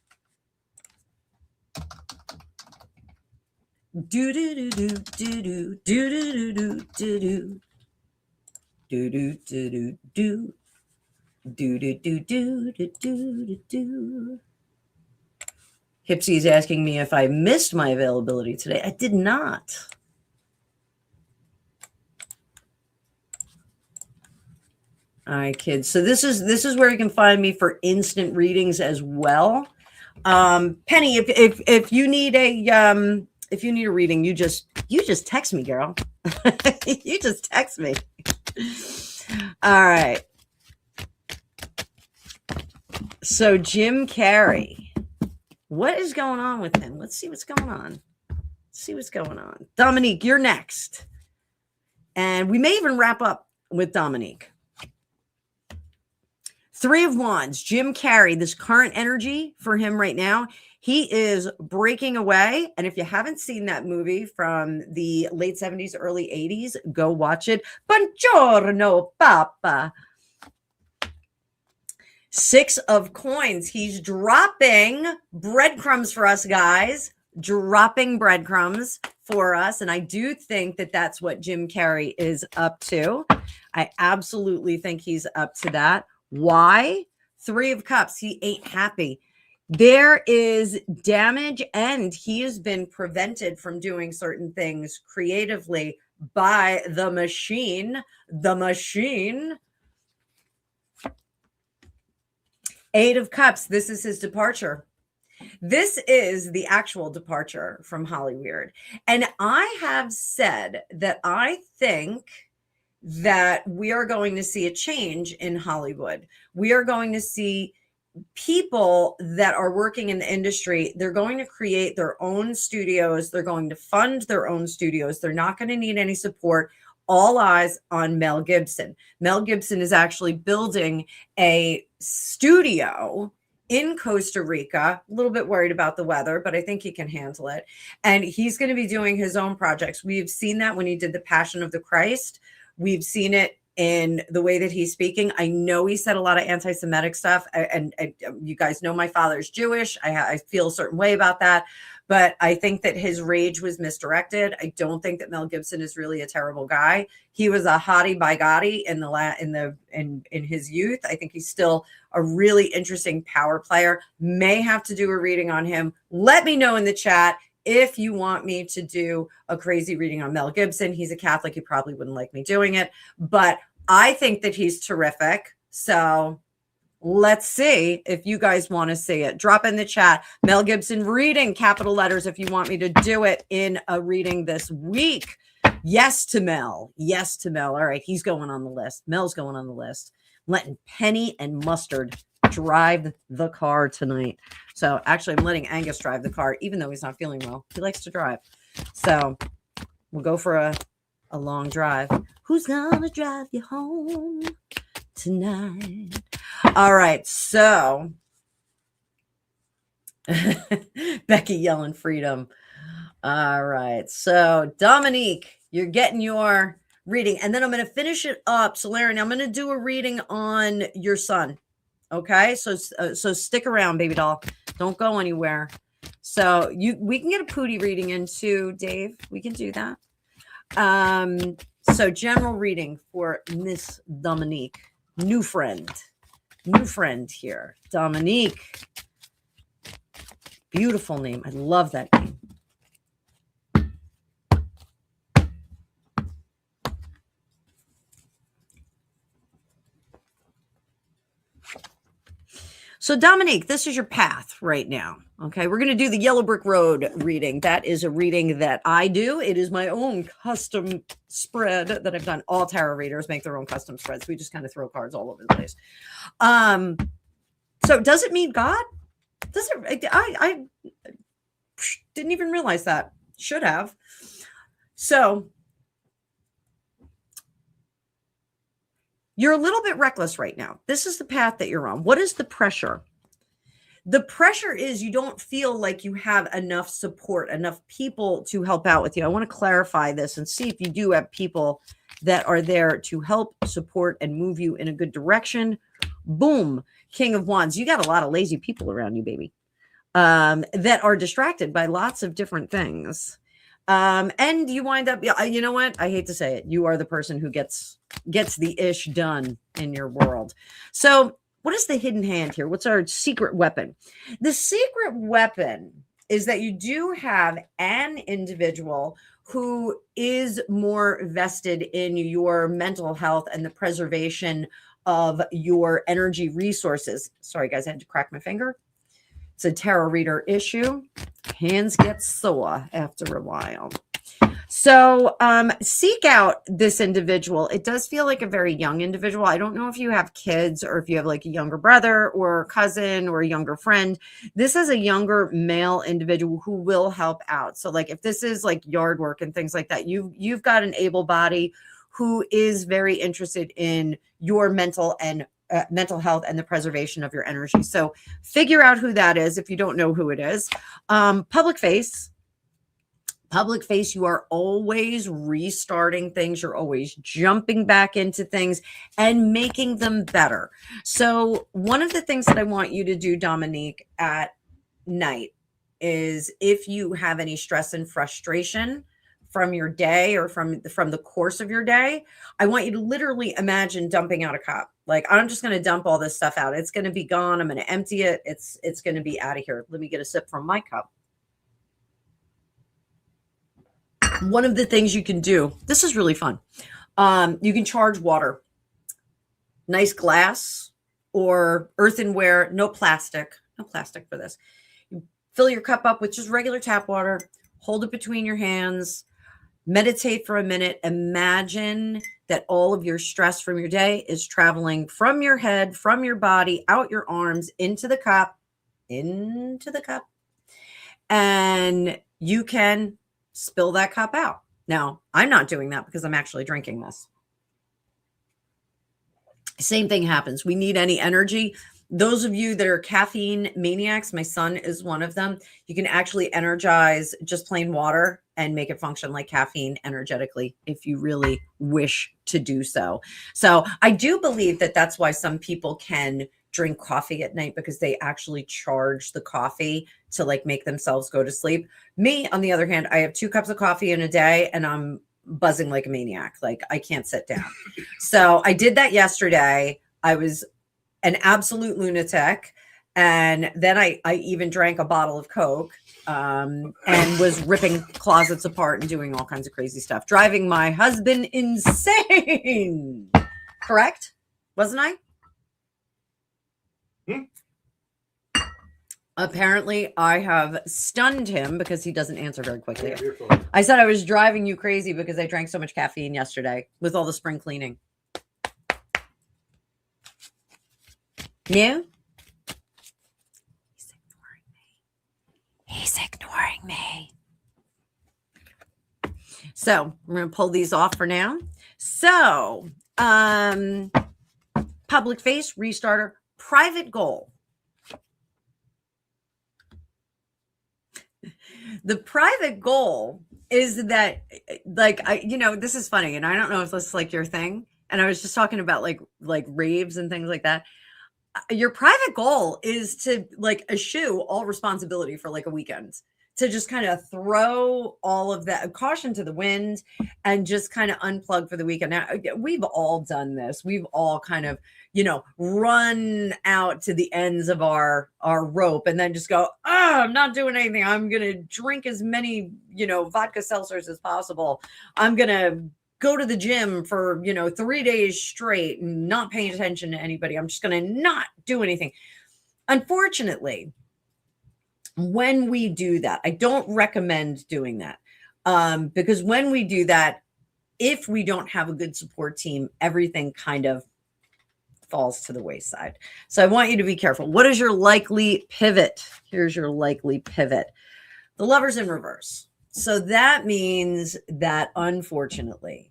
Speaker 1: Do do do do do do do do do do do. Do do do do do do do do do do do do. Hipsy is asking me if I missed my availability today. I did not. All right, kids. So this is where you can find me for instant readings as well. Penny, if you need a reading, you just text me, girl. You just text me. All right. So Jim Carrey, what is going on with him? Let's see what's going on. Dominique, you're next. And we may even wrap up with Dominique. 3 of Wands, Jim Carrey, this current energy for him right now, he is breaking away. And if you haven't seen that movie from the late 70s, early 80s, go watch it. Buongiorno, Papa. 6 of Coins. He's dropping breadcrumbs for us, guys. Dropping breadcrumbs for us. And I do think that that's what Jim Carrey is up to. I absolutely think he's up to that. Why? 3 of Cups. He ain't happy. There is damage, and he has been prevented from doing certain things creatively by the machine. The machine. 8 of Cups. This is his departure. This is the actual departure from Hollywood. And I have said that I think that we are going to see a change in Hollywood. We are going to see people that are working in the industry. They're going to create their own studios. They're going to fund their own studios. They're not going to need any support. All eyes on Mel Gibson. Mel Gibson is actually building a studio in Costa Rica. A little bit worried about the weather, but I think he can handle it. And he's going to be doing his own projects. We've seen that when he did The Passion of the Christ. We've seen it in the way that he's speaking. I know he said a lot of anti-Semitic stuff, and you guys know my father's Jewish. I feel a certain way about that, but I think that his rage was misdirected. I don't think that Mel Gibson is really a terrible guy. He was a hottie by Gotti in his youth. I think he's still a really interesting power player. May have to do a reading on him. Let me know in the chat if you want me to do a crazy reading on Mel Gibson. He's a Catholic. He probably wouldn't like me doing it, but I think that he's terrific. So let's see if you guys want to see it. Drop in the chat. Mel Gibson reading, capital letters, if you want me to do it in a reading this week. Yes to Mel. Yes to Mel. All right, he's going on the list. Mel's going on the list. I'm letting Penny and Mustard drive the car tonight. So actually, I'm letting Angus drive the car, even though he's not feeling well. He likes to drive. So we'll go for a long drive. Who's gonna drive you home tonight? All right. So Becky yelling freedom. All right. So Dominique, you're getting your reading. And then I'm going to finish it up. Solarian, I'm going to do a reading on your son. Okay, so stick around, baby doll. Don't go anywhere. So we can get a Pootie reading in too, Dave. We can do that. So general reading for Miss Dominique, new friend here, Dominique. Beautiful name. I love that name. So Dominique, this is your path right now. Okay, we're going to do the Yellow Brick Road reading. That is a reading that I do. It is my own custom spread that I've done. All tarot readers make their own custom spreads. We just kind of throw cards all over the place. So does it mean God? Does it? I didn't even realize that. Should have. So you're a little bit reckless right now. This is the path that you're on. What is the pressure? The pressure is you don't feel like you have enough support, enough people to help out with you. I want to clarify this and see if you do have people that are there to help, support, and move you in a good direction. Boom, King of Wands. You got a lot of lazy people around you, baby, that are distracted by lots of different things. And you wind up, you know what? I hate to say it. You are the person who gets the ish done in your world. So what is the hidden hand here? What's our secret weapon? The secret weapon is that you do have an individual who is more vested in your mental health and the preservation of your energy resources. Sorry, guys, I had to crack my finger. It's a tarot reader issue. Hands get sore after a while. So seek out this individual. It does feel like a very young individual. I don't know if you have kids or if you have like a younger brother or a cousin or a younger friend. This is a younger male individual who will help out. So like if this is like yard work and things like that, you've got an able body who is very interested in your mental health and the preservation of your energy. So figure out who that is if you don't know who it is. Public face, you are always restarting things. You're always jumping back into things and making them better. So one of the things that I want you to do, Dominique, at night is if you have any stress and frustration from your day or from the course of your day, I want you to literally imagine dumping out a cup. Like, I'm just going to dump all this stuff out. It's going to be gone. I'm going to empty it. It's going to be out of here. Let me get a sip from my cup. One of the things you can do, this is really fun. You can charge water, nice glass or earthenware, no plastic for this. You fill your cup up with just regular tap water, hold it between your hands, meditate for a minute. Imagine that all of your stress from your day is traveling from your head, from your body, out your arms, into the cup. And you can spill that cup out. Now, I'm not doing that because I'm actually drinking this. Same thing happens. We need any energy. Those of you that are caffeine maniacs, my son is one of them. You can actually energize just plain water and make it function like caffeine energetically if you really wish to do so. So I do believe that that's why some people can drink coffee at night, because they actually charge the coffee to like make themselves go to sleep. Me, on the other hand, I have 2 cups of coffee in a day and I'm buzzing like a maniac. Like, I can't sit down. So I did that yesterday. I was an absolute lunatic. And then I even drank a bottle of Coke and was ripping closets apart and doing all kinds of crazy stuff, driving my husband insane. Correct? Wasn't I? Apparently, I have stunned him because he doesn't answer very quickly. I said I was driving you crazy because I drank so much caffeine yesterday with all the spring cleaning. Yeah? He's ignoring me. So we're going to pull these off for now. So, public face, restarter, private goal. The private goal is that, like, this is funny, and I don't know if this is like your thing. And I was just talking about like raves and things like that. your private goal is to like eschew all responsibility for like a weekend, to just kind of throw all of that caution to the wind and just kind of unplug for the weekend. Now, we've all done this. We've all kind of, run out to the ends of our rope and then just go, I'm not doing anything. I'm going to drink as many, vodka seltzers as possible. I'm going to go to the gym for, 3 days straight and not paying attention to anybody. I'm just going to not do anything. Unfortunately, when we do that, I don't recommend doing that, because when we do that, if we don't have a good support team, everything kind of falls to the wayside. So I want you to be careful. What is your likely pivot? Here's your likely pivot. The Lovers in reverse. So that means that, unfortunately,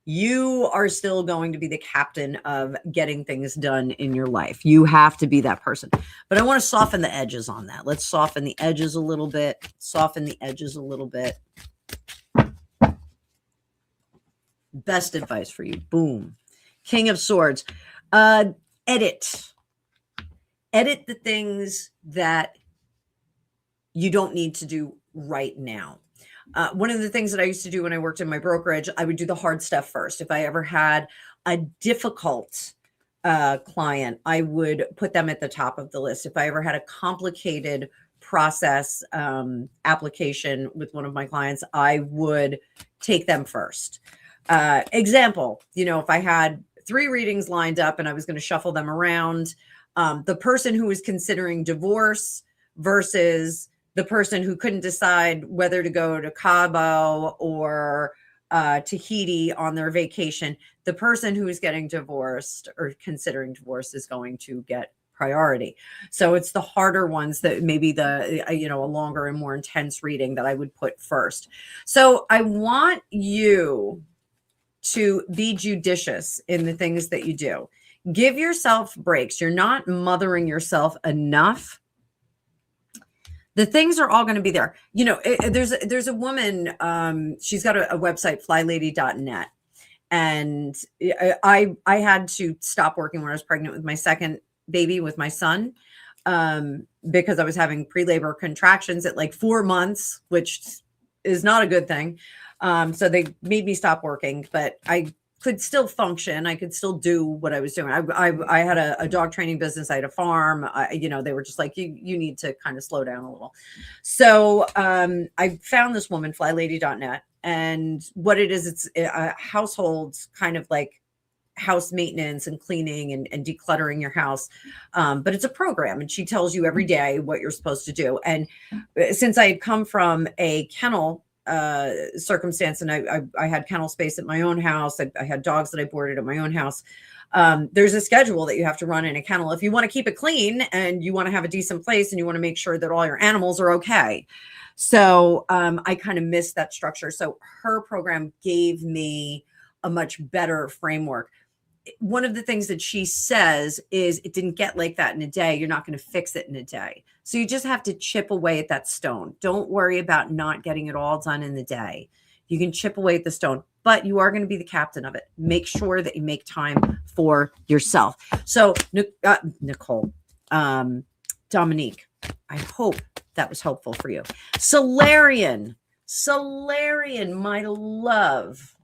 Speaker 1: you are still going to be the captain of getting things done in your life. You have to be that person. But I want to soften the edges on that. Let's soften the edges a little bit. Soften the edges a little bit. Best advice for you. Boom. King of Swords. Edit the things that you don't need to do right now. One of the things that I used to do when I worked in my brokerage, I would do the hard stuff first. If I ever had a difficult client, I would put them at the top of the list. If I ever had a complicated process application with one of my clients, I would take them first. Example, if I had 3 readings lined up and I was going to shuffle them around, the person who was considering divorce versus the person who couldn't decide whether to go to Cabo or Tahiti on their vacation, the person who is getting divorced or considering divorce is going to get priority. So it's the harder ones that maybe a longer and more intense reading that I would put first. So I want you to be judicious in the things that you do. Give yourself breaks. You're not mothering yourself enough. The things are all going to be there. There's a woman, she's got a website, flylady.net. And I had to stop working when I was pregnant with my second baby, with my son, because I was having pre-labor contractions at like 4 months, which is not a good thing. So they made me stop working, but I could still function. I could still do what I was doing. I had a dog training business. I had a farm. They were just like, you need to kind of slow down a little. So I found this woman, flylady.net. And what it is, it's a household kind of like house maintenance and cleaning and decluttering your house. But it's a program, and she tells you every day what you're supposed to do. And since I had come from a kennel circumstance, and I had kennel space at my own house, I had dogs that I boarded at my own house. There's a schedule that you have to run in a kennel if you want to keep it clean and you want to have a decent place and you want to make sure that all your animals are okay. So I kind of missed that structure. So her program gave me a much better framework. One of the things that she says is, it didn't get like that in a day. You're not going to fix it in a day. So you just have to chip away at that stone. Don't worry about not getting it all done in the day. You can chip away at the stone, but you are going to be the captain of it. Make sure that you make time for yourself. So Nicole, Dominique, I hope that was helpful for you. Solarian, my love.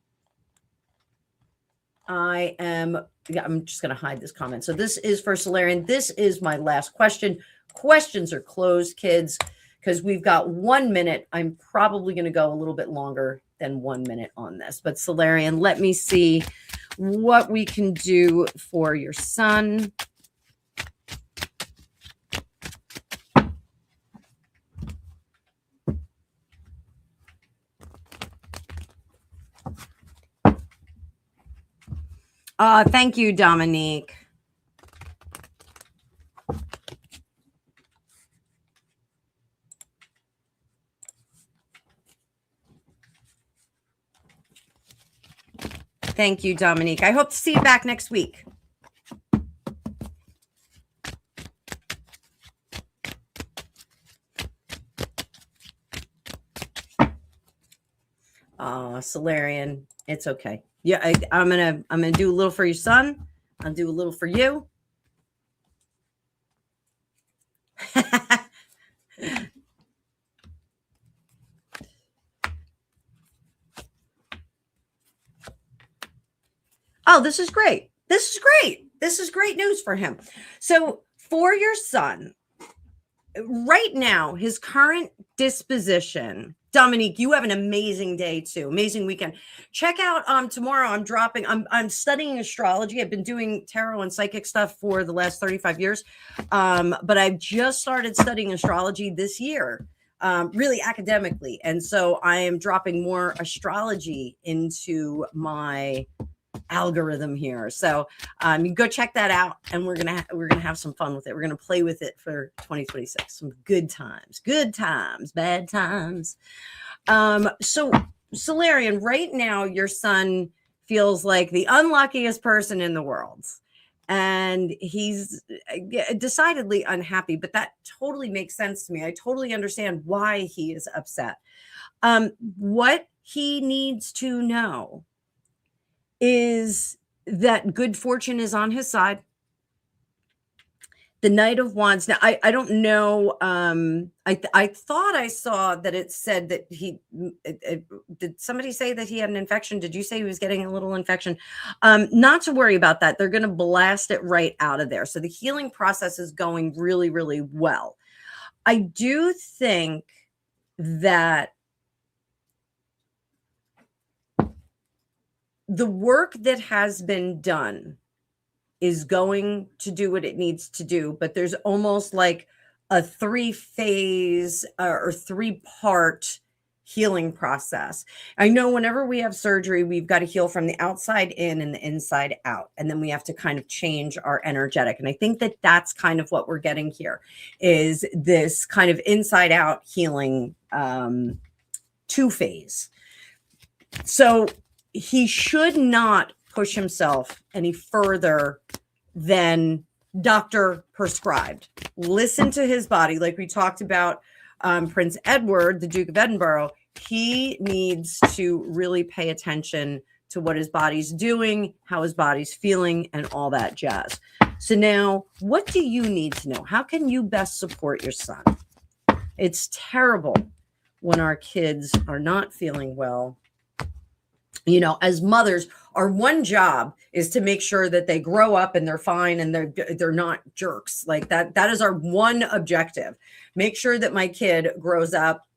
Speaker 1: I'm just going to hide this comment. So this is for Solarian. This is my last question. Questions are closed, kids, because we've got 1 minute. I'm probably going to go a little bit longer than 1 minute on this. But Solarian, let me see what we can do for your son. Thank you, Dominique. Thank you, Dominique. I hope to see you back next week. Solarian, it's okay. Yeah, I'm gonna do a little for your son. I'll do a little for you. Oh, this is great. This is great. This is great news for him. So, for your son, right now, his current disposition, Dominique, you have an amazing day too. Amazing weekend. Check out tomorrow I'm studying astrology. I've been doing tarot and psychic stuff for the last 35 years. But I've just started studying astrology this year. Really academically. And so I am dropping more astrology into my algorithm here. So you go check that out, and we're gonna have some fun with it. We're gonna play with it for 2026. Some good times, bad times. So Solarian, right now your son feels like the unluckiest person in the world, and he's decidedly unhappy. But that totally makes sense to me. I totally understand why he is upset. What he needs to know is that good fortune is on his side. The Knight of Wands. Now, I don't know. I thought I saw that it said that did somebody say that he had an infection? Did you say he was getting a little infection? Not to worry about that. They're going to blast it right out of there. So the healing process is going really, really well. I do think that the work that has been done is going to do what it needs to do, but there's almost like a 3-phase or 3-part healing process. I know whenever we have surgery, we've got to heal from the outside in and the inside out, and then we have to kind of change our energetic. And I think that that's kind of what we're getting here, is this kind of inside out healing 2-phase. So he should not push himself any further than doctor prescribed. Listen to his body. Like we talked about Prince Edward, the Duke of Edinburgh, he needs to really pay attention to what his body's doing, how his body's feeling, and all that jazz. So now, what do you need to know? How can you best support your son? It's terrible when our kids are not feeling well. You know, as mothers, our one job is to make sure that they grow up and they're fine and they're not jerks. Like that is our one objective. Make sure that my kid grows up,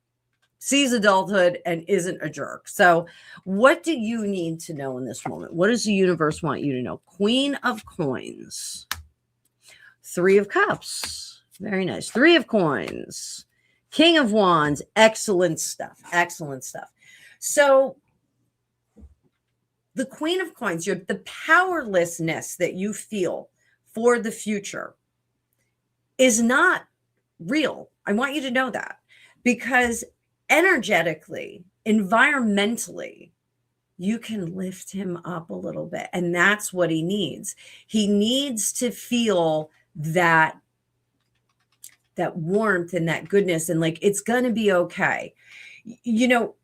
Speaker 1: sees adulthood, and isn't a jerk. So what do you need to know in this moment? What does the universe want you to know? Queen of Coins, 3 of Cups. Very nice. 3 of Coins, King of Wands. Excellent stuff. Excellent stuff. So the Queen of Coins, the powerlessness that you feel for the future is not real. I want you to know that, because energetically, environmentally, you can lift him up a little bit. And that's what he needs. He needs to feel that warmth and that goodness, and like, it's going to be okay. You know,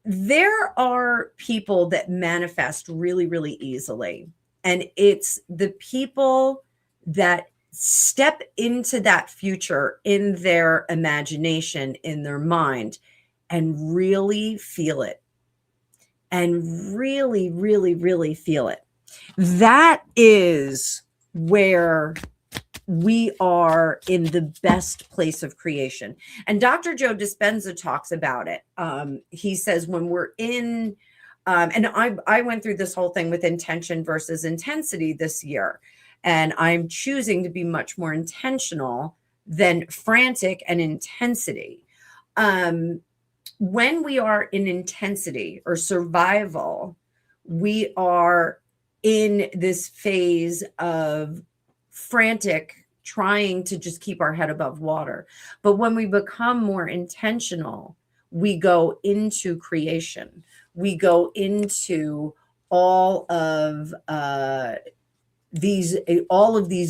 Speaker 1: there are people that manifest really, really easily. And it's the people that step into that future in their imagination, in their mind, and really feel it. And really, really, really feel it. That is where we are in the best place of creation. And Dr. Joe Dispenza talks about it. He says when we're in, and I went through this whole thing with intention versus intensity this year. And I'm choosing to be much more intentional than frantic and intensity. When we are in intensity or survival, we are in this phase of frantic, trying to just keep our head above water. But when we become more intentional, we go into creation. We go into all of these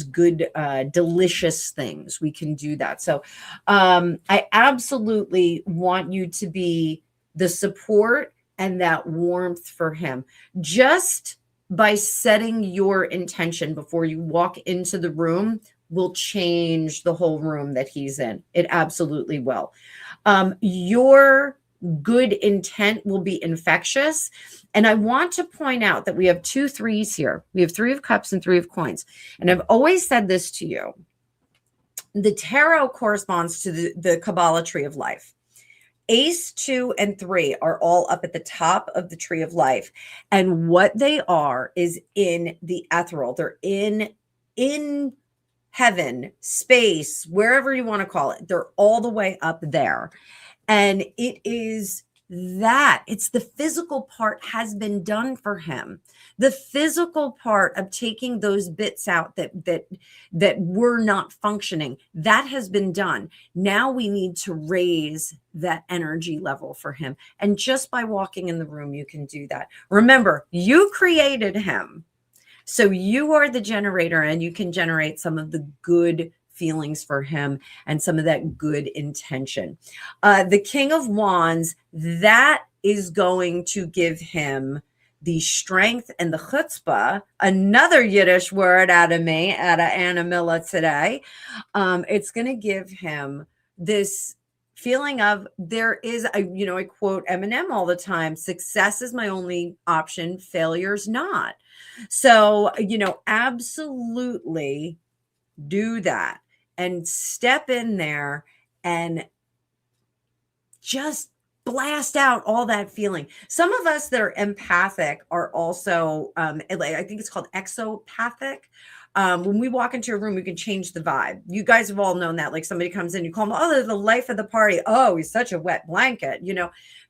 Speaker 1: good, delicious things. We can do that. So I absolutely want you to be the support and that warmth for him. Just by setting your intention before you walk into the room will change the whole room that he's in. It absolutely will. Your good intent will be infectious. And I want to point out that we have 2 threes here. We have 3 of cups and 3 of coins. And I've always said this to you. The tarot corresponds to the Kabbalah tree of life. Ace, 2, and 3 are all up at the top of the tree of life. And what they are is in the ethereal. They're in heaven, space, wherever you want to call it. They're all the way up there. And it is that it's the physical part has been done for him. The physical part of taking those bits out that were not functioning, that has been done. Now we need to raise that energy level for him. And just by walking in the room, you can do that. Remember, you created him. So you are the generator, and you can generate some of the good feelings for him and some of that good intention. The King of Wands, that is going to give him the strength and the chutzpah, another Yiddish word out of Anna Miller today. It's going to give him this feeling of there is, I quote Eminem all the time, success is my only option, failure's not. So, absolutely do that and step in there and just blast out all that feeling. Some of us that are empathic are I think it's called exopathic. When we walk into a room, we can change the vibe. You guys have all known that. Like somebody comes in, you call them, oh, they're the life of the party. Oh, he's such a wet blanket.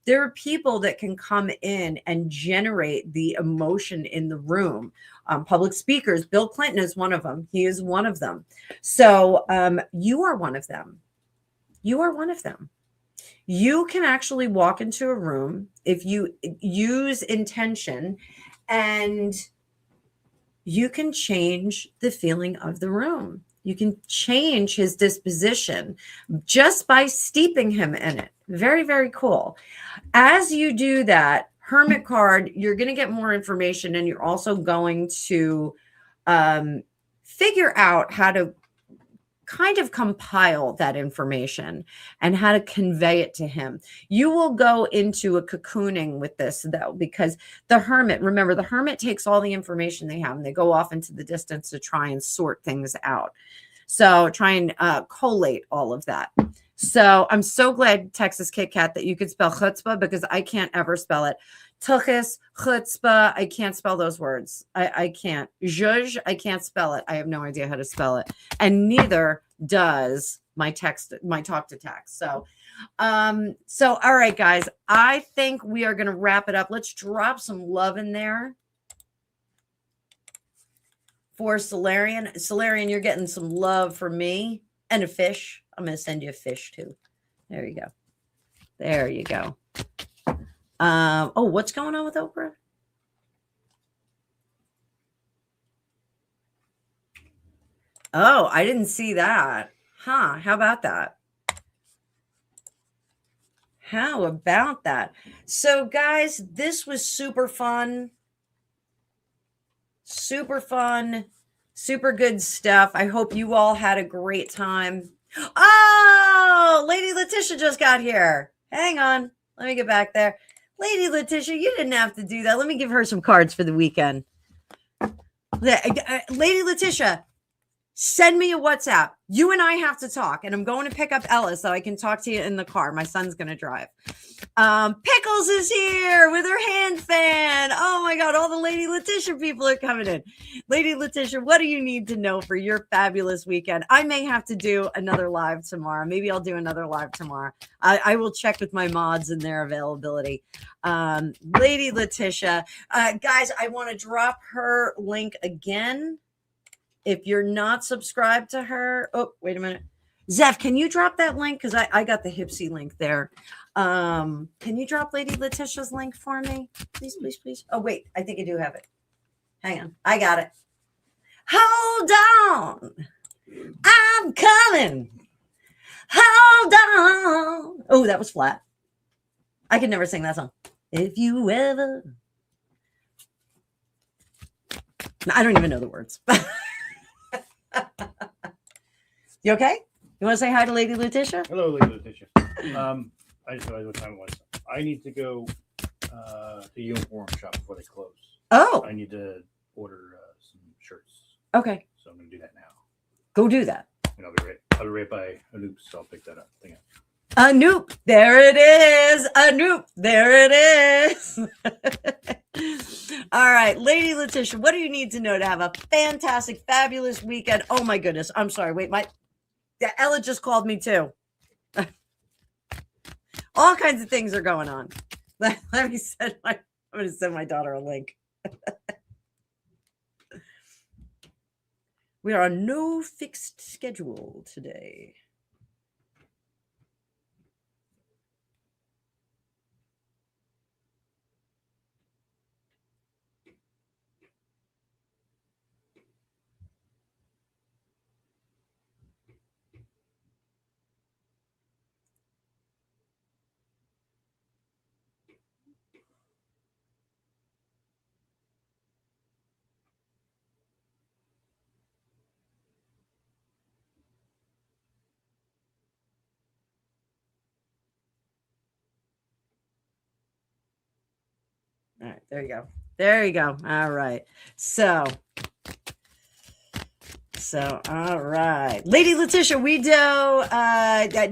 Speaker 1: There are people that can come in and generate the emotion in the room. Public speakers, Bill Clinton is one of them. He is one of them. So you are one of them. You are one of them. You can actually walk into a room if you use intention, and you can change the feeling of the room. You can change his disposition just by steeping him in it. Very, very cool. As you do that, Hermit card, you're going to get more information, and you're also going to figure out how to kind of compile that information and how to convey it to him. You will go into a cocooning with this, though, because the Hermit, remember, the Hermit takes all the information they have and they go off into the distance to try and sort things out. So try and collate all of that. So I'm so glad, Texas Kit Kat, that you could spell chutzpah, because I can't ever spell it. Tuchis, chutzpah, I can't spell those words. I can't. Zhuzh, I can't spell it. I have no idea how to spell it. And neither does my talk to text. So all right, guys, I think we are going to wrap it up. Let's drop some love in there for Solarian. Solarian, you're getting some love from me and a fish. I'm going to send you a fish too. There you go. There you go. What's going on with Oprah? Oh, I didn't see that. Huh? How about that? How about that? So, guys, this was super fun. Super fun. Super good stuff. I hope you all had a great time. Oh, Lady Letitia just got here. Hang on. Let me get back there. Lady Letitia, you didn't have to do that. Let me give her some cards for the weekend. Lady Letitia, send me a WhatsApp. You and I have to talk, and I'm going to pick up Ella so I can talk to you in the car. My son's going to drive. Pickles is here with her hand fan. Oh my God, all the Lady Letitia people are coming in. Lady Letitia, what do you need to know for your fabulous weekend? I may have to do another live tomorrow. Maybe I'll do another live tomorrow. I will check with my mods and their availability. Lady Letitia, guys, I want to drop her link again. If you're not subscribed to her, oh, wait a minute. Zeph, can you drop that link? Because I got the Hipsy link there. Can you drop Lady Letitia's link for me? Please, please, please. Oh, wait. I think I do have it. Hang on. I got it. Hold on. I'm coming. Hold on. Oh, that was flat. I could never sing that song. If you ever. I don't even know the words. You okay? You want to say hi to Lady Letitia?
Speaker 2: Hello, Lady Letitia. I just realized what time it was. I need to go to the uniform shop before they close.
Speaker 1: Oh,
Speaker 2: I need to order some shirts,
Speaker 1: okay.
Speaker 2: so I'm gonna do that now.
Speaker 1: Go do that.
Speaker 2: And I'll be right by Anoop's, so I'll pick that up.
Speaker 1: Anoop, there it is. Anoop, there it is. All right, Lady Letitia, what do you need to know to have a fantastic, fabulous weekend? Oh my goodness, I'm sorry. Wait, Ella just called me too. All kinds of things are going on. Let me send I'm going to send my daughter a link. We are on no fixed schedule today. All right, there you go. There you go. All right. So, all right. Lady Letitia, we do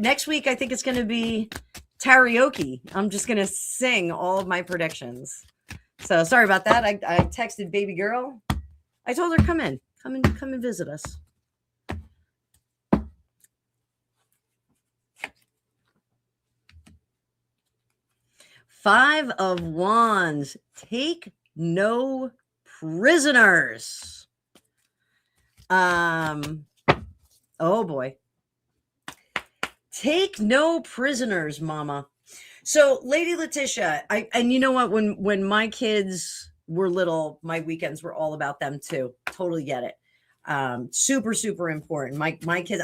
Speaker 1: next week, I think it's going to be karaoke. I'm just going to sing all of my predictions. So sorry about that. I texted baby girl. I told her, come in, come and visit us. Five of Wands. Take no prisoners. Oh boy. Take no prisoners, mama. So, Lady Letitia, and you know what? When my kids were little, my weekends were all about them too. Totally get it. Super, super important. My kids,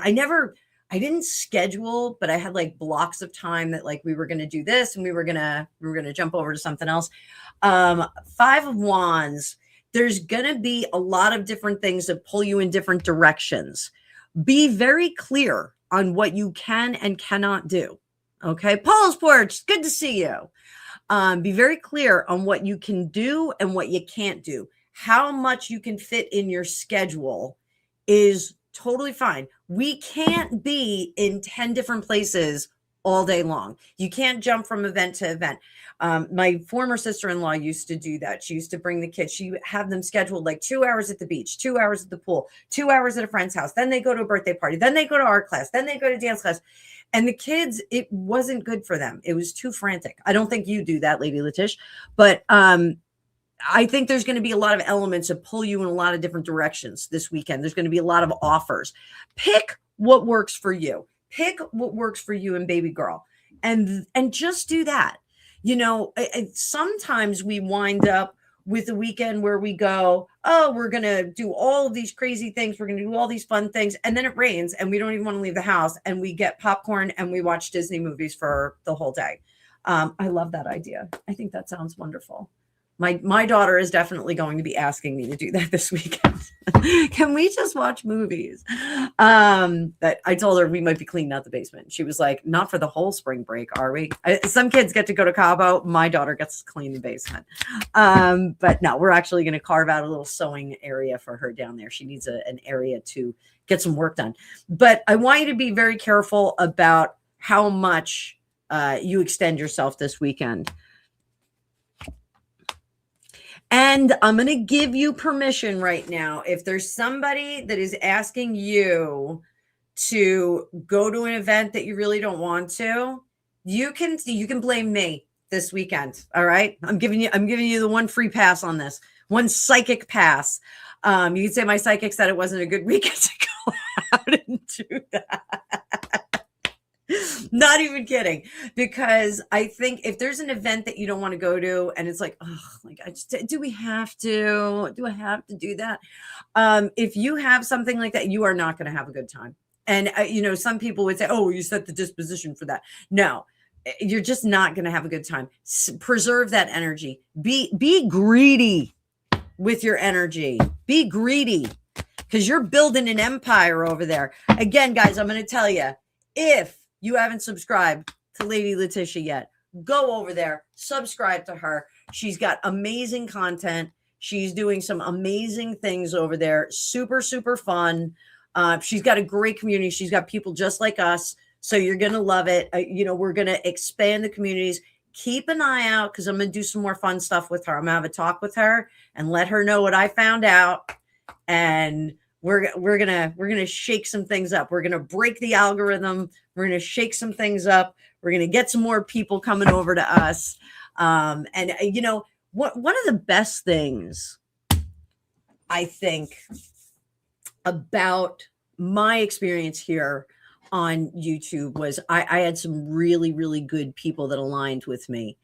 Speaker 1: I didn't schedule, but I had like blocks of time that like we were going to do this and we were going to jump over to something else. Five of Wands. There's going to be a lot of different things that pull you in different directions. Be very clear on what you can and cannot do. Okay. Paul's Porch, good to see you. Be very clear on what you can do and what you can't do. How much you can fit in your schedule is totally fine. We can't be in 10 different places all day long. You can't jump from event to event. My former sister-in-law used to do that. She used to bring the kids. She would have them scheduled like 2 hours at the beach, 2 hours at the pool, 2 hours at a friend's house. Then they go to a birthday party. Then they go to art class. Then they go to dance class. And the kids, it wasn't good for them. It was too frantic. I don't think you do that, Lady Letitia, but I think there's going to be a lot of elements that pull you in a lot of different directions this weekend. There's going to be a lot of offers. Pick what works for you. Pick what works for you and baby girl, and just do that. You know, sometimes we wind up with a weekend where we go, oh, we're going to do all of these crazy things. We're going to do all these fun things. And then it rains and we don't even want to leave the house, and we get popcorn and we watch Disney movies for the whole day. I love that idea. I think that sounds wonderful. My daughter is definitely going to be asking me to do that this weekend. Can we just watch movies? But I told her we might be cleaning out the basement. She was like, not for the whole spring break, are we? Some kids get to go to Cabo. My daughter gets to clean the basement. But no, we're actually going to carve out a little sewing area for her down there. She needs an area to get some work done. But I want you to be very careful about how much you extend yourself this weekend. And I'm going to give you permission right now. If there's somebody that is asking you to go to an event that you really don't want to, you can blame me this weekend. All right. I'm giving you the one free pass on this, one psychic pass. You can say my psychic said it wasn't a good weekend to go out and do that. Not even kidding, because I think if there's an event that you don't want to go to and it's like, oh, like do I have to do that? If you have something like that, you are not going to have a good time. And some people would say, oh, you set the disposition for that. No, you're just not going to have a good time. Preserve that energy. Be greedy with your energy. Be greedy. because you're building an empire over there. Again, guys, I'm going to tell you, if you haven't subscribed to Lady Letitia yet, go over there, subscribe to her. She's got amazing content. She's doing some amazing things over there. Super, super fun. She's got a great community. She's got people just like us. So you're going to love it. We're going to expand the communities. Keep an eye out because I'm going to do some more fun stuff with her. I'm going to have a talk with her and let her know what I found out. And we're going to shake some things up. We're going to break the algorithm. We're going to shake some things up. We're going to get some more people coming over to us. One of the best things I think about my experience here on YouTube was I had some really, really good people that aligned with me.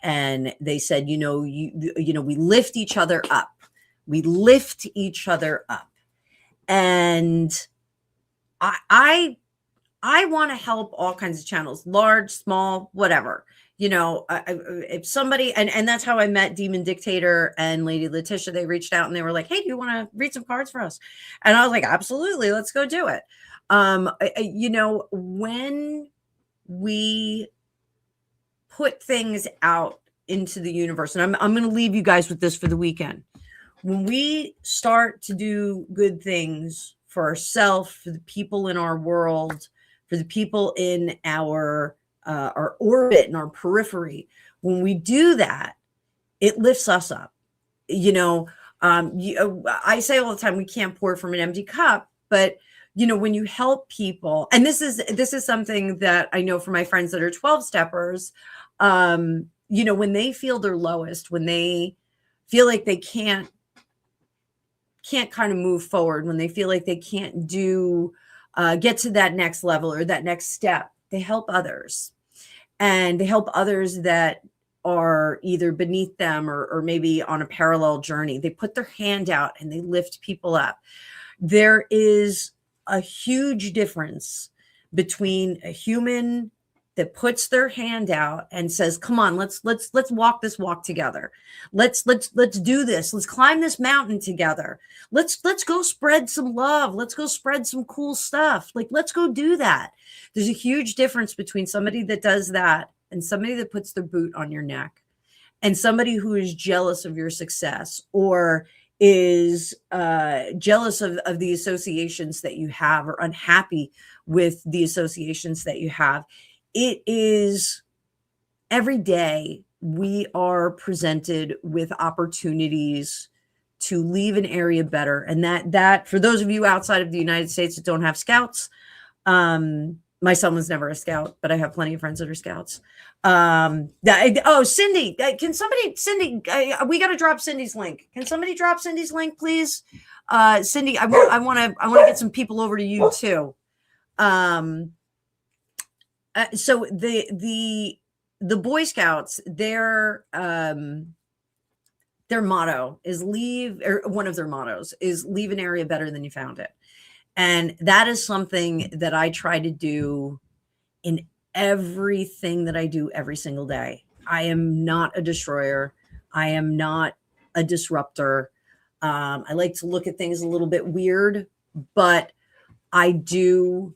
Speaker 1: And they said, we lift each other up. We lift each other up. And I want to help all kinds of channels, large, small, whatever. If somebody, and that's how I met Demon Dictator and Lady Letitia. They reached out and they were like, hey, do you want to read some cards for us? And I was like, absolutely, let's go do it. When we put things out into the universe, and I'm going to leave you guys with this for the weekend. When we start to do good things for ourselves, for the people in our world, for the people in our orbit and our periphery, when we do that, it lifts us up. I say all the time, we can't pour from an empty cup, but when you help people, and this is something that I know from my friends that are 12-steppers, when they feel their lowest, when they feel like they can't kind of move forward, when they feel like they can't get to that next level or that next step, they help others. And they help others that are either beneath them or maybe on a parallel journey. They put their hand out and they lift people up. There is a huge difference between a human that puts their hand out and says, come on, let's walk this walk together. Let's do this. Let's climb this mountain together. Let's go spread some love. Let's go spread some cool stuff. Let's go do that. There's a huge difference between somebody that does that and somebody that puts their boot on your neck and somebody who is jealous of your success or is jealous of the associations that you have or unhappy with the associations that you have. It is every day we are presented with opportunities to leave an area better. And that for those of you outside of the United States that don't have scouts, my son was never a scout, but I have plenty of friends that are scouts. Cindy, Cindy, we got to drop Cindy's link. Can somebody drop Cindy's link, please? Cindy, I want to get some people over to you too. So the Boy Scouts, their motto is one of their mottos is leave an area better than you found it. And that is something that I try to do in everything that I do every single day. I am not a destroyer. I am not a disruptor. I like to look at things a little bit weird, but I do.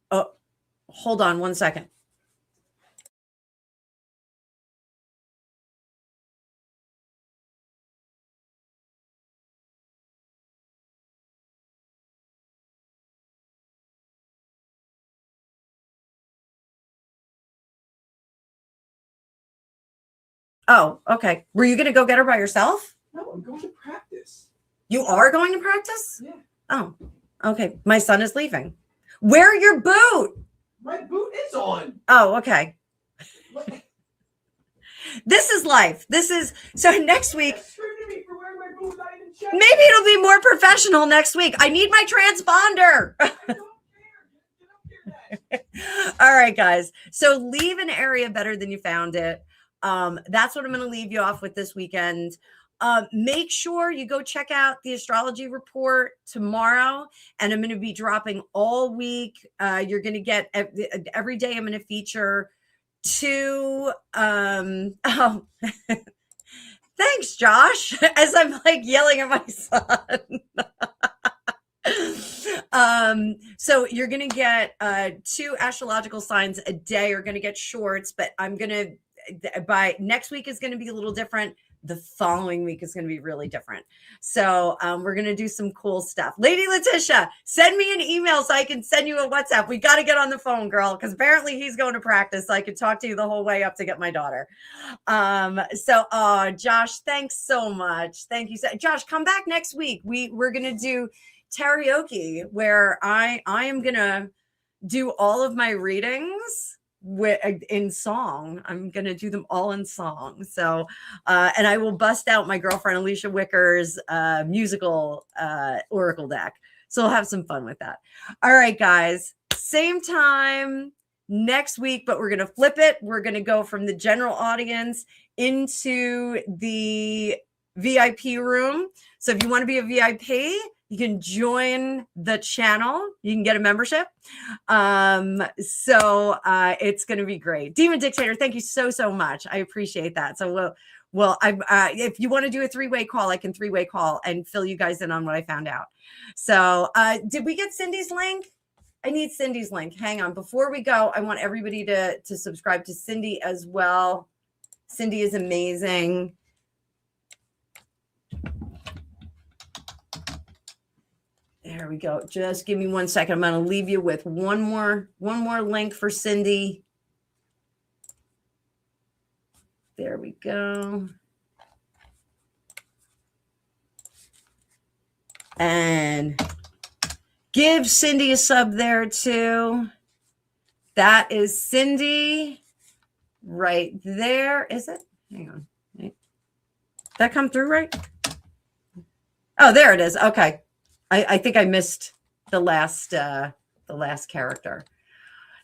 Speaker 1: Oh, hold on one second. Oh, okay. Were you going to go get her by yourself?
Speaker 3: No, I'm going to practice.
Speaker 1: You are going to practice?
Speaker 3: Yeah.
Speaker 1: Oh, okay. My son is leaving. Wear your boot.
Speaker 3: My boot is on.
Speaker 1: Oh, okay.
Speaker 3: What?
Speaker 1: This is life. So next week,
Speaker 3: Screaming at me for wearing my boot, not even checking.
Speaker 1: maybe it'll be more professional next week. I need my transponder.
Speaker 3: I don't care. Get up here,
Speaker 1: All right, guys. So leave an area better than you found it. That's what I'm going to leave you off with this weekend. Make sure you go check out the astrology report tomorrow, and I'm going to be dropping all week. You're going to get every day. I'm going to feature 2. Oh, thanks, Josh. As I'm like yelling at my son. So you're gonna get 2 astrological signs a day are gonna get shorts, but I'm gonna by next week is gonna be a little different. The following week is going to be really different. So we're going to do some cool stuff. Lady Letitia, send me an email so I can send you a WhatsApp. We got to get on the phone, girl, because apparently he's going to practice. So I could talk to you the whole way up to get my daughter. Josh, thanks so much. Thank you. Josh, come back next week. We're going to do karaoke where I am going to do all of my readings in song. I'm gonna do them all in song. So and I will bust out my girlfriend Alicia Wicker's musical oracle deck. So we'll have some fun with that. All right, guys, same time next week, but we're gonna flip it. We're gonna go from the general audience into the VIP room. So if you want to be a VIP, you can join the channel. You can get a membership. It's going to be great. Demon Dictator, thank you so much. I appreciate that. So if you want to do a 3-way call, I can 3-way call and fill you guys in on what I found out. So did we get Cindy's link? I need Cindy's link. Hang on. Before we go, I want everybody to subscribe to Cindy as well. Cindy is amazing. There we go. Just give me 1 second. I'm going to leave you with one more link for Cindy. There we go. And give Cindy a sub there too. That is Cindy right there. Is it? Hang on. Did that come through right? Oh, there it is. Okay. I think I missed the last character.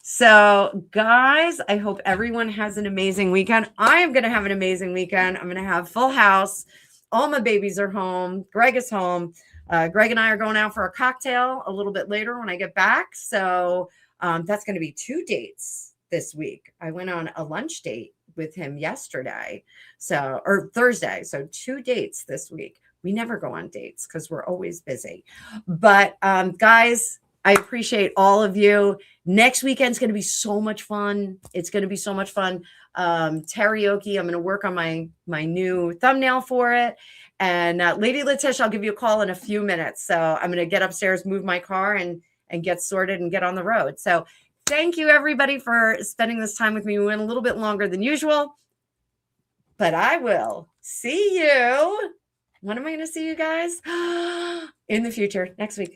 Speaker 1: So guys, I hope everyone has an amazing weekend. I am going to have an amazing weekend. I'm going to have full house. All my babies are home. Greg is home. Greg and I are going out for a cocktail a little bit later when I get back. So that's going to be 2 dates this week. I went on a lunch date with him yesterday. Or Thursday. So 2 dates this week. We never go on dates because we're always busy. But guys, I appreciate all of you. Next weekend's going to be so much fun. It's going to be so much fun. Karaoke. I'm going to work on my new thumbnail for it. And Lady Letitia, I'll give you a call in a few minutes. So I'm going to get upstairs, move my car, and get sorted and get on the road. So thank you, everybody, for spending this time with me. We went a little bit longer than usual. But I will see you. When am I going to see you guys? In the future, next week.